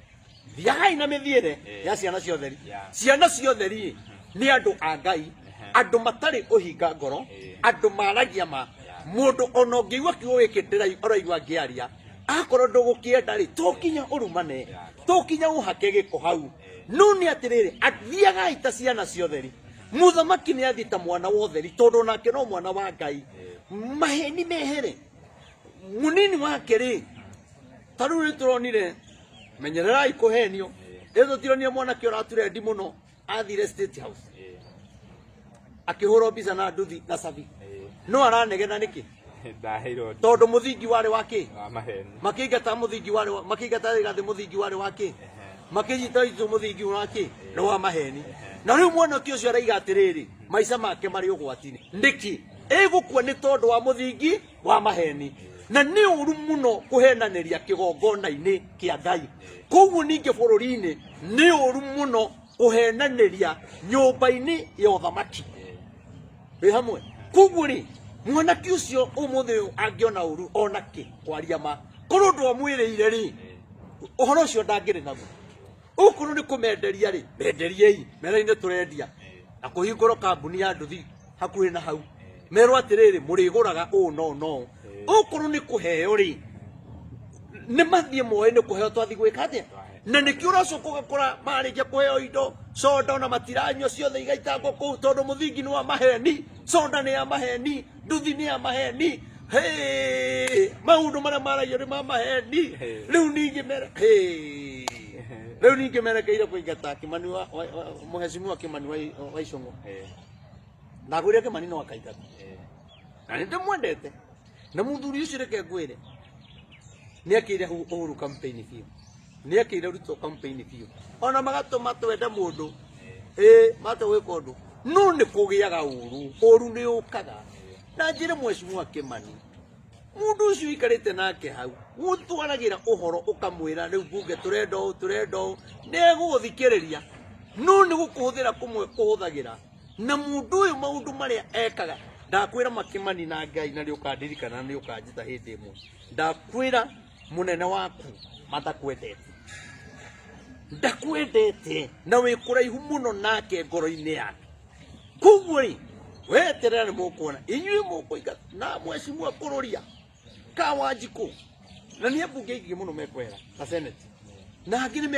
thiagai na mithiire ya ciana cia utheri ciana cia utheri ni andu a Ngai andu matari uhinga ngoro andu maragia ma mundu ona ungiigua kiugo gikitira uraigua ngiaria akorwo ndugukienda ri tukinya urumane tukinya uhake giko hau no ni atiriri athiagai ta ciana cia utheri muthamaki ni athita mwana wa utheri tondu nake no mwana wa Ngai maheni mehere munini wake ri taru ni turonire menyererai kuhenio etho tironia mwana ki uraturendi muno athire State House akihoro biza na nduthi na sabi no aranegena niki ndahiro tondu muthingi wari wake wa maheni makigata muthingi wari makigata gathi muthingi wari wake makijita itu muthingi wake no wa maheni na riu mwana ki ucio araiga atiriri maica make mari ugwatini ndiki egukua ni tondu wa muthingi wa maheni na ni uru muno kuhenaniria kigongona-ini kia Ngai koguo ninge bururi-ini ni uru muno kuhenaniria nyumba-ini ya uthamaki hamwe koguo ri mwanaki ucio umuthi angiona uru onaki kwaria ma korwo ndwamwiriire ri uhoro ucio ndangiri naguo ukorwo ni kumenderia ri menderiei mera-ini turendia na kuhingũrwo kambuni ya nduthi hakuhi na hau merwo atiriri muriguraga no ukorwo ni kuheo ri ni mathie moe ni kuheo twathi gwika atia na niki uracoka ugakora marikia kuheo indo soda na matiranyo ciothe igaitangwo kuu tondu muthingi ni wa maheni soda ni ya maheni nduthi ni ya maheni maundu maria maragio ni ma maheni riu ningi mera riu ningi merekeire kuingata Kimani wa muheshimiwa Kimani wa Icũng'wa ndagwire Kimani no akaingata na ndimwendete na muthuri ucio reke ngwire ni akire Uhuru campaign biu ni akire Ruto campaign biu ona magatuma twende mundu mate wiko undu no ni kugiaga uru ni ukaga na njire mheshimiwa Kimani mundu ucio ikarite nake hau gutwaragira uhoro ukamwira riu bunge turendo neguthikiriria no ni gukuhuthira kumwe kuhuthagira na mundu uyu maundu maria ekaga ndakwira Makimani na Ngai na ri ukandirikana ni ukanjita hindi imwe ndakwira munene waku matakwendete ndakwendete na wi kuraihu muno nake ngoro-ini yake koguo ri weterera ni mukuona inyui mukuiga na mheshimiwa kururia Kawanjiku na ni bunge ingi muno mekwera na senate na angĩ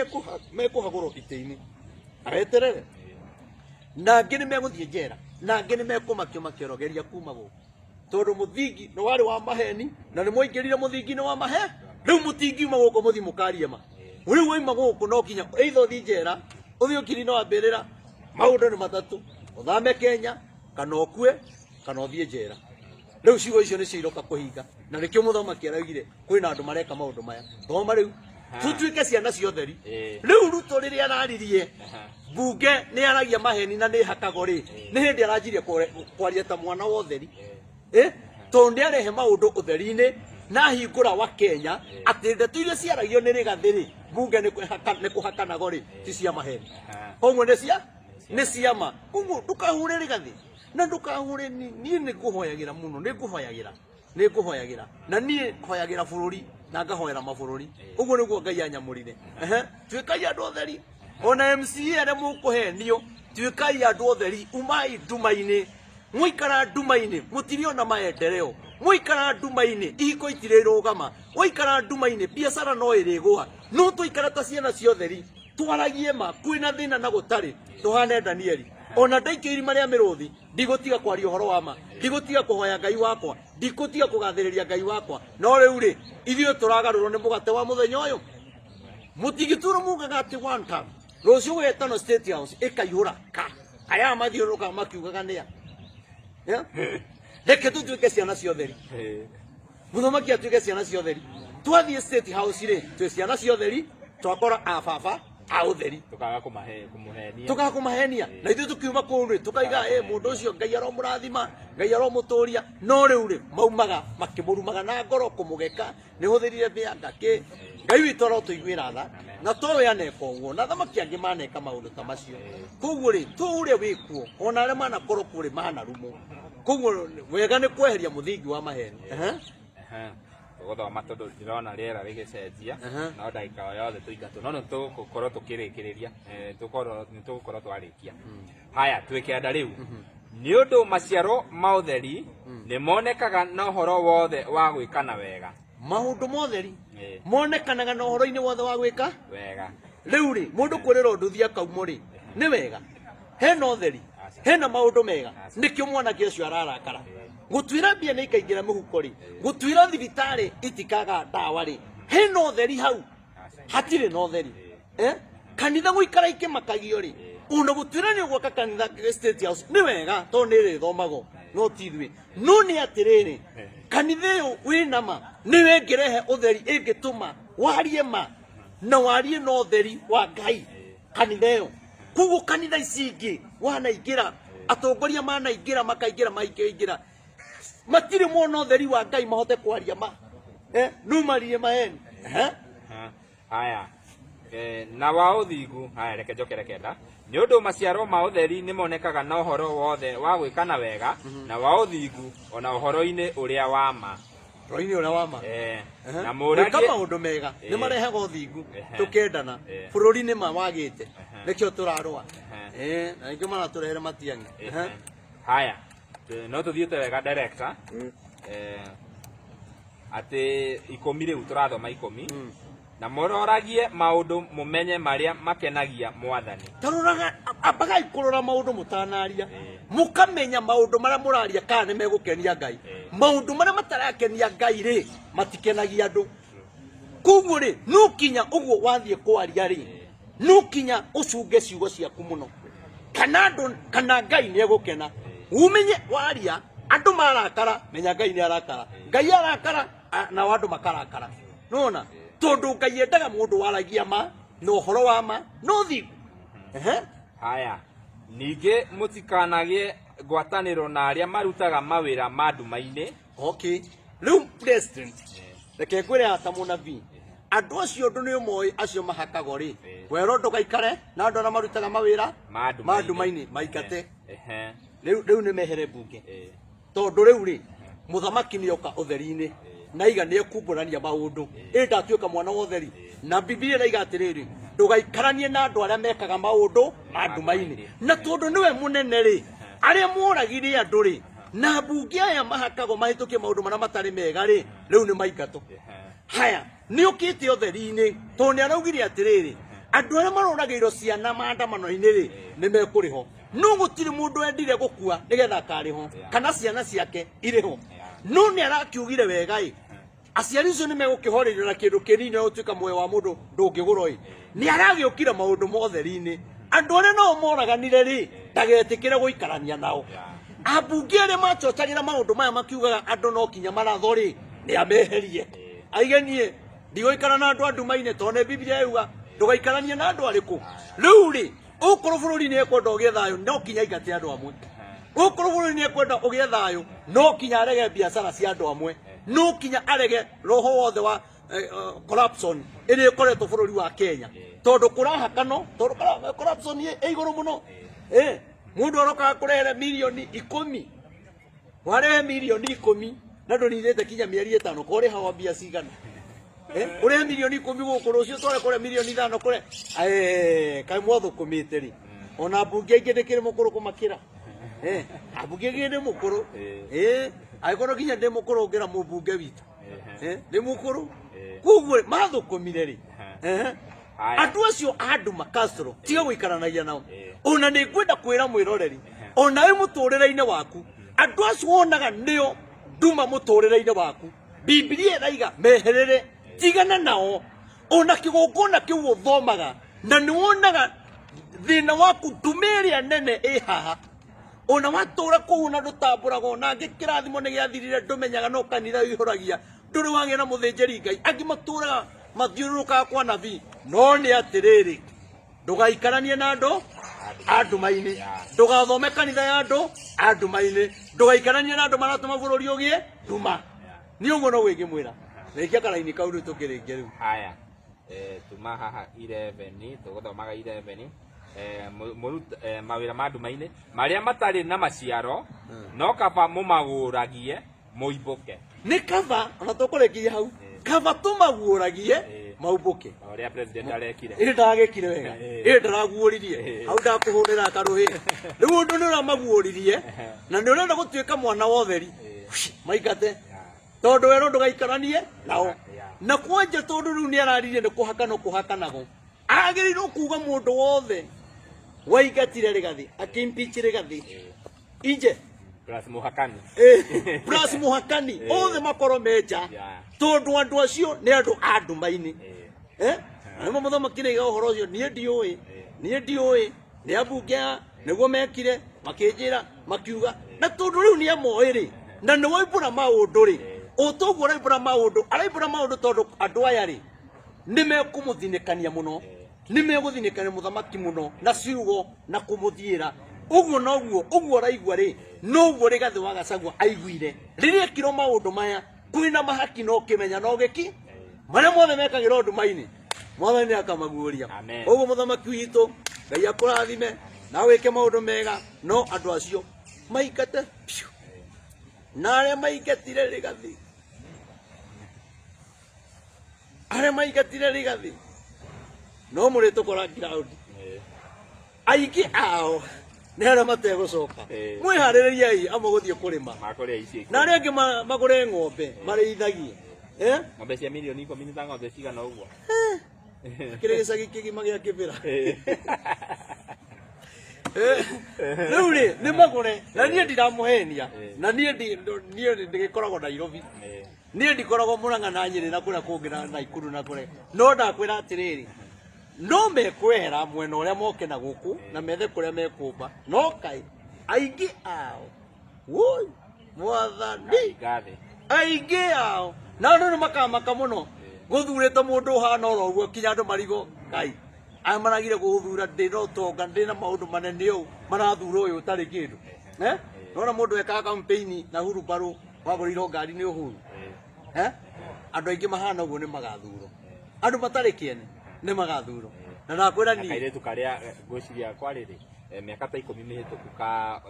mekuhagũrwo itĩ-inĩ areterere na angĩ nĩmegũthiĩ njera na angĩ nĩmekũmakio makĩrogeria kuma gũkũ tondũ mũthingi nĩ warĩ wa maheni na nĩ mwaingĩrire mũthingi nĩ wa mahe rĩu mũtingiuma gũkũ mũthi mũkaria ma rĩu waima gũkũ no kinya either ũthiĩ njera ũthiĩ ũkiri na wambĩrĩra maũndũ nĩ matatũ ũthame Kenya kana ũkue kana ũthiĩ njera rĩu ciugo icio nĩ ciroka kũhinga na nĩkĩo mũthamaki araugire kwĩna andũ mareka maũndũ maya thoma rĩu tutuike ciana cia ũtheri rĩu Ruto rĩrĩa araririe bunge nĩ aragia maheni na nĩ hakago rĩ nĩ hĩndĩ aranjirie kwaria ta mwana wa ũtheri tondũ nĩ arehe maũndũ ũtheri-inĩ na hingũra wa Kenya atĩ ndeto iria ciaragio nĩ Rigathĩ rĩ bunge nĩ kũhakanago rĩ ti cia maheni koguo nĩ ciama koguo ndũkahure Rigathĩ na ndukahure niĩ nĩ ngũhoyagĩra mũno nĩ ngũhoyagĩra na niĩ hoyagĩra bũrũri na ngahoera mabũrũri ũguo nĩguo Ngai anyamũrire tuĩkai andũ ũtheri ona MCA arĩa mũkũhenio tuĩkai andũ ũtheri umai nduma-inĩ mũikara nduma-inĩ mũtiriona maendeleo mũikara nduma-inĩ ihiko itirĩrũgama mũikara nduma-inĩ biacara no ĩrĩgũa no tũikara ta ciana cia ũtheri twaragie ma kwĩna thĩna na gũtarĩ tũhane Danieli ona ndaikio irima ria miruthi ndigotiga kwaria horo wa ma ndigotiga kuhoya Ngai wakwa ndigotiga kugathiriria Ngai wakwa no riu ri ithuĩ tũragarũrwo nĩ mũgate wa mũthenya ũyũ mũtigitũrũ mugaga atĩ one time rũciũ gwetano State House ĩkaihũra ka aya mathiũrũrũkaga makiugaga nĩa reke tũtuĩke ciana cia ũtheri mũthamaki atuĩke ciana cia ũtheri twathiĩ State House rĩ twĩ ciana cia ũtheri twakora ababa a ũtheri tukaga kũmahenia na ithuĩ tũkiuma kũu rĩ tukaiga mũndũ ũcio Ngai aromũrathima Ngai aromũtũria no rĩu rĩ maumaga makĩmũrumaga na ngoro kũmũgeka nĩ hũthĩrire thĩa ngakĩ Ngai witũ arotũiguĩra tha na towe aneka ũguo na thamaki angĩ maneka maũndũ ta macio koguo rĩ to ũrĩa wĩkuo ona arĩa manakorwo kũrĩ manarumwo koguo wega nĩ kweheria mũthingi wa maheni gũthoma tondũ ndĩrona rĩera rĩgĩcenjia no ndagĩka o yothe tũingatwo no nĩtũgũkorwo tũkĩrĩkĩrĩria nĩtũgũkorwo twarĩkia haya twĩ kĩanda rĩu nĩ ũndũ maciaro ma ũtheri nĩ monekaga na ũhoro wothe wa gwĩkana wega maũndũ ma ũtheri monekanaga na ũhoro-inĩ wothe wa gwĩka wega rĩu rĩ mũndũ kwĩrĩra ũndũ thia kaumo rĩ nĩ wega hena ũtheri hena maũndũ mega nĩkĩo mwanake ũcio ararakara gũtuĩra mbia nĩ ikaingĩra mũhuko rĩ gũtuĩra thibitarĩ itikaga ndawa rĩ hena ũtheri hau hatirĩ na ũtheri kanitha gũikara ikĩmakagio rĩ ona gũtuĩra nĩ gwaka kanitha State House nĩ wega tondũ nĩ ĩrĩthomagwo no ti ithuĩ no nĩ atĩrĩrĩ kanitha ũyũ wĩna ma nĩwe ĩngĩrehe ũtheri ĩngĩtũma warie ma na warie na ũtheri wa Ngai kanitha ĩyo koguo kanitha ici ingĩ wanaingĩra atongoria manaingĩra makaingĩra maingĩra matire mona ũtheri wa Ngai mahote kwaria ma numarie maheni haya na wa ũthingu haya reke njokere kenda nĩ ũndũ maciaro ma ũtheri nĩ monekaga na ũhoro wothe wa gwĩkana wega na wa ũthingu ona ũhoro-inĩ ũrĩa wa ma ũhoro-inĩ ũrĩa wa ma na mũragie maũndũ mega nĩ marehaga ũthingu tũkendana bũrũri-inĩ ma wagĩte nĩkĩo tũrarũa na nĩkĩo maratũrehere matiang'i haya no tũthiĩte wega director atĩ ikũmi rĩu tũrathoma ikũmi na mũroragie maũndũ mũmenye marĩa makenagia mwathani taroraga ambagai kũrora maũndũ mũtanaria mũkamenya maũndũ marĩa mũraria kana nĩ megũkenia Ngai maũndũ marĩa matarakenia Ngai rĩ matikenagia andũ koguo rĩ nũkinya ũguo wathiĩ kwaria rĩ nũkinya ũcunge ciugo ciaku mũno kana andũ kana Ngai nĩ egũkena umenye waria andũ marakara menya Ngai nĩ arakara Ngai arakara na andũ makarakara nona tondu Ngai endaga mũndũ waragia ma na ũhoro wa ma no thigu haya ningĩ mũtikanagie ngwatanĩro na arĩa marutaga mawĩra ma nduma-inĩ okay rĩu president reke ngwĩre hata mũnabii andũ acio ndũ nĩ ũmoĩ acio mahakagwo rĩ werwo ndũgaikare na andũ arĩa marutaga mawĩra ma nduma-inĩ maingate rĩu nĩ mehere mbunge tondũ rĩu rĩ mũthamaki nĩoka ũtheri-inĩ na iga nĩ ekumbũrania maũndũ ndatuĩka mwana wa ũtheri na Biblia ĩrauga atĩrĩrĩ ndũgaikaranie na andũ arĩa mekaga maũndũ ma nduma-inĩ na tondũ nĩwe mũnene rĩ arĩa moragire andũ rĩ na mbunge aya mahakagwo mahĩtũkie maũndũ marĩa matarĩ mega rĩ rĩu nĩ maingatwo haya nĩ ũkĩte ũtheri-inĩ tondũ nĩ araugire atĩrĩrĩ andũ arĩa maroragĩirwo ciana maandamano-inĩ rĩ nĩ mekũrĩho no gũtirĩ mũndũ wendire gũkua nĩgetha akarĩho kana ciana ciake irĩho no nĩ arakiugire wega ĩ aciari icio nĩ megũkĩhorĩrio na kĩndũ kĩnini na gũtuĩka muoyo wa mũndũ ndũngĩgũrwo ĩ nĩ aragĩũkire maũndũ ma ũtheri-inĩ andũ arĩa nao moraganire rĩ ndagetĩkĩre gũikarania nao ambunge arĩa macocagĩra maũndũ maya makiugaga andũ no kinya marathwo rĩ nĩ ameherie aigenie ndigũikara na andũ a nduma-inĩ tondũ nĩ Biblia yuga ndũgaikaranie na andũ arĩkũ rĩu rĩ ũkorwo bũrũri nĩ ekwenda ũgĩe thayũ no kinya aingate andũ amwe ũkorwo bũrũri nĩ ekwenda ũgĩe thayũ no kinya arege biacara cia andũ amwe no kinya arege roho wothe wa corruption ĩrĩa ĩkoretwo bũrũri wa Kenya tondũ kũrahakano tondũ corruption ĩ igũrũ mũno mũndũ arokaga kũrehere milioni 10 warehe milioni 10 na ndũnithĩte kinya mĩeri 5 kũrĩha mbia cigana ũrĩhe milioni 10 gũkũ rũciũ tware kũrĩa milioni 5 kũrĩa kaĩ mwathũkũmĩte rĩ ona mbunge ingĩ ndĩkĩrĩ mũkũrũ kũmakĩra ambunge ingĩ ndĩ mũkũrũ agĩkorwo kinya ndĩ mũkũrũ ngĩra mũmbunge witũ ndĩ mũkũrũ koguo mathũkũmire rĩ andũ acio a Nduma Castro tiga gũikaranagia nao ona nĩ ngwenda kwĩra mwĩroreri ona wĩ mũtũrĩre-inĩ waku andũ acio wonaga nĩo nduma mũtũrĩre-inĩ waku Biblia ĩraiga meherere tigana nao ona kĩgongona kĩu ũthomaga na nĩ wonaga thĩna waku ndume ĩrĩa nene ĩ haha ona watũra kũu na ndũtambũraga ona angĩ kĩrathimo nĩ gĩathirire ndũmenyaga no kanitha wĩihũragia ndũrĩ wagĩa na mũthĩnjĩri Ngai angĩ matũraga mathiũrũrũkaga kwa nabii no nĩ atĩrĩrĩ ndũgaikaranie na andũ nduma-inĩ ndũgathome kanitha ya andũ nduma-inĩ ndũgaikaranie na andũ maratũma bũrũri ũgĩe nduma nĩ ũguo no gwĩkĩmwĩra rĩkia karaini kau rĩu tũkĩrĩkia rĩu haya tuma haha 11 tũgũthomaga 11 mawĩra ma nduma-inĩ marĩa matarĩ na maciaro no kaba mũmagũragie mũimbũke nĩ kaba ona tũkũrĩkia hau kaba tũmaguũragie maumbũke ũrĩa president arekire ndagĩkire wega ndaraguũririe hau ndakũhũrĩra karũhĩ rĩu ũndũ nĩ ũramaguũririe na nĩ ũrenda gũtuĩka mwana wa ũtheri maingate tondũ werwo ndũgaikaranie nao na kwanja tondũ rĩu nĩ araririe nĩ kũhakana kũhakanagwo agĩrĩirwo kuuga mũndũ wothe waigatire Rigathi akimpeach Rigathi inje plus muhakani plus muhakani othe makorwo meja tondu andu acio ni andu a nduma-ini nimo mũthamaki nĩ ũhoro ũcio niĩ ndiũĩ nĩ ambunge nĩguo mekire makĩnjĩra makiuga na tondu rĩu nĩ amoĩ rĩ na nĩ woimbũra maũndũ rĩ ũtoguo araimbũra maũndũ tondu andũ aya rĩ nĩ mekũmũthinĩkania mũno nĩ megũthinĩkania mũthamaki mũno na ciugo na kũmũthiĩra ũguo araigua rĩ noguo Rigathi wa Gachagua aiguire rĩrĩa ekirwo maũndũ maya kwĩna mahaki no kĩmenya no gĩki marĩa mothe mekagĩrwo nduma-inĩ mwathani nĩ akamaguũria ũguo mũthamaki witũ Ngai akũrathime na wĩke maũndũ mega no andũ acio maingate na arĩa maingatire Rigathi no mũrĩtũkora ground aingĩ ao nĩ arĩa mategũcoka mwĩharĩrĩriai amwe gũthiĩ kũrĩma na arĩa angĩ magũre ng'ombe marĩithagie ng'ombe cia milioni 10 nĩ ta ng'ombe cigana ũguo kĩrĩ gĩcagi kĩgima gĩa kĩbĩra rĩu rĩ nĩ magũre na niĩ ndiramũhenia na niĩ ndĩgĩkoragwo Nairobi niĩ ndikoragwo Mũrang'a na Nyĩrĩ na kũrĩa kũngĩ na Naikuru na kũrĩa no ndakwĩra atĩrĩrĩ no mekwehera mwena ũrĩa moke na gũkũ na methe kũrĩa mekũmba no kaĩ aingĩ ao woi mwathani aingĩ ao na andũ nĩ makamaka mũno gũthurĩte mũndũ ũhana oro ũguo kinya andũ marigo Ngai aya maragire gũthura ndĩna ũtonga ndĩna maũndũ manene ũũ marathura ũyũ ũtarĩ kĩndũ nona mũndũ ekaga campaign na hurubarũ wagũrĩirwo ngari nĩ Ũhuru andũ aingĩ mahana ũguo nĩ magathurwo andũ matarĩ kĩene nĩ magathurwo na nakwĩra niĩ kairĩtu karĩa ngwĩciria kwarĩrĩ mĩaka ta 10 mĩhĩtũku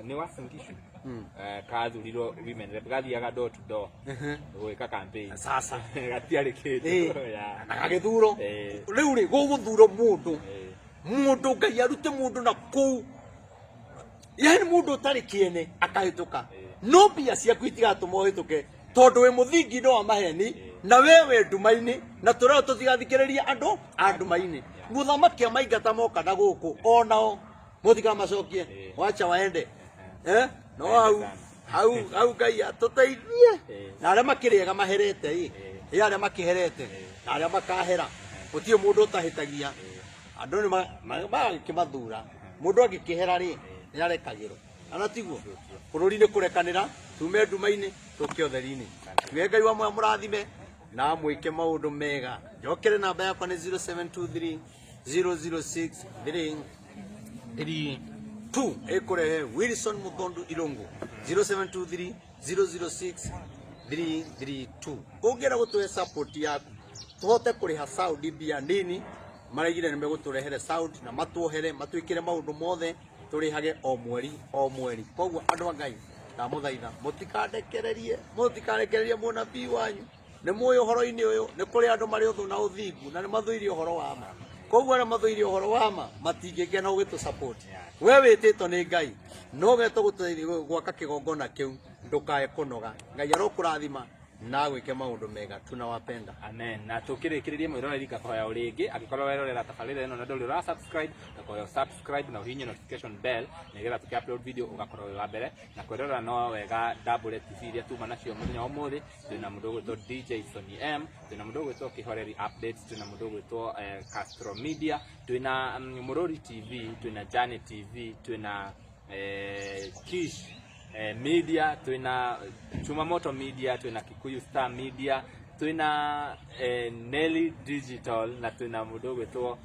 nĩ wa Singishu kathurirwo women rep gathiaga door to door gwĩka campaign sasa gatiarĩ kĩndũ na gagĩthurwo rĩu rĩ gũgũthurwo mũndũ Ngai arute mũndũ na kũu yani mũndũ ũtarĩ kĩene akahĩtũka no mbia ciaku itigatũma ũhĩtũke tondu wĩ mũthingi-inĩ wa maheni na wewe nduma-inĩ na tũreo tũtigathikĩrĩria andũ a nduma-inĩ mũthamaki amaingata moka na gũkũ onao mũtikamacokie wacha waende no hau Ngai atũteithie na arĩa makĩrĩega maherete arĩa makĩherete na arĩa makahera gũtirĩ mũndũ ũtahĩtagia andũ nĩ magĩkĩmathura mũndũ angĩkĩhera rĩ nĩ arekagĩrwo ana tiguo bũrũri nĩ kũrekanĩra tume nduma-inĩ tũke ũtheri-inĩ tuge Ngai wa moya mũrathime na mwĩke maũndũ mega njokere namba yakwa nĩ 0723 006 332 ĩkũrehe Wilson Muthondu Irungu 0723 006 332 ũngĩenda gũtũhe support yaku tũhote kũrĩha Saudi mbia nini maraigire nĩ megũtũrehere Saudi na matuohere matuĩkĩre maũndũ mothe tũrĩhage o mweri koguo andũ a Ngai ndamũthaitha mũtikarekererie mũnabii wanyu nĩ mũĩ ũhoro-inĩ ũyũ nĩ kũrĩ andũ marĩ ũthũ na ũthingu na nĩ mathũirie ũhoro wa ma koguo arĩa mathũirie ũhoro wa ma matingĩgĩa gũgĩtũ support we wĩtĩtwo nĩ Ngai no getwo gwaka kĩgongona kĩu ndũkae kũnoga Ngai arokũrathima na gwike maundu mega. Tunawapenda. Amen. Na tukirikirie mwiroreri gakoya uringi agikorwo werorera tabarira ino na nduri ra subscribe gakoya subscribe na uhinye notification bell nigetha tuki-upload video ugakorwo wi wa mbere na kwirorera no wega Double TV iria tuma nacio muthenya wa umuthi. Twina mundu gwitwo DJ Sony M, twina mundu gwitwo Kihoreri Updates, twina mundu gwitwo Castro Media, twina Murori TV, twina Jane TV, twina Kish Media, twina Chumamoto Media, twina Kikuyu Star Media, twina Nelly Digital na twina mundu gwitwo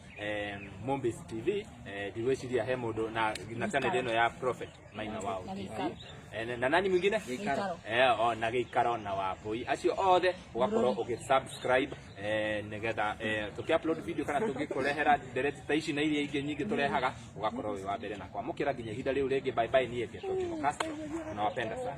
Mombis TV. Ndiweciria he mundu na channel ino ya Prophet Maina Wao TV. Na nani mwingine? Na Gĩikaro na Wambui. Acio othe ugakorwo ugisubscribe nigetha tuki-upload video kana tugikurehera ndereti ta ici na iria ingĩ nyingĩ turehaga ugakorwo wi wa mbere na kwamũkĩra nginya ihinda rĩu rĩngĩ. Bye bye, niĩ Castro. Nawapenda sana.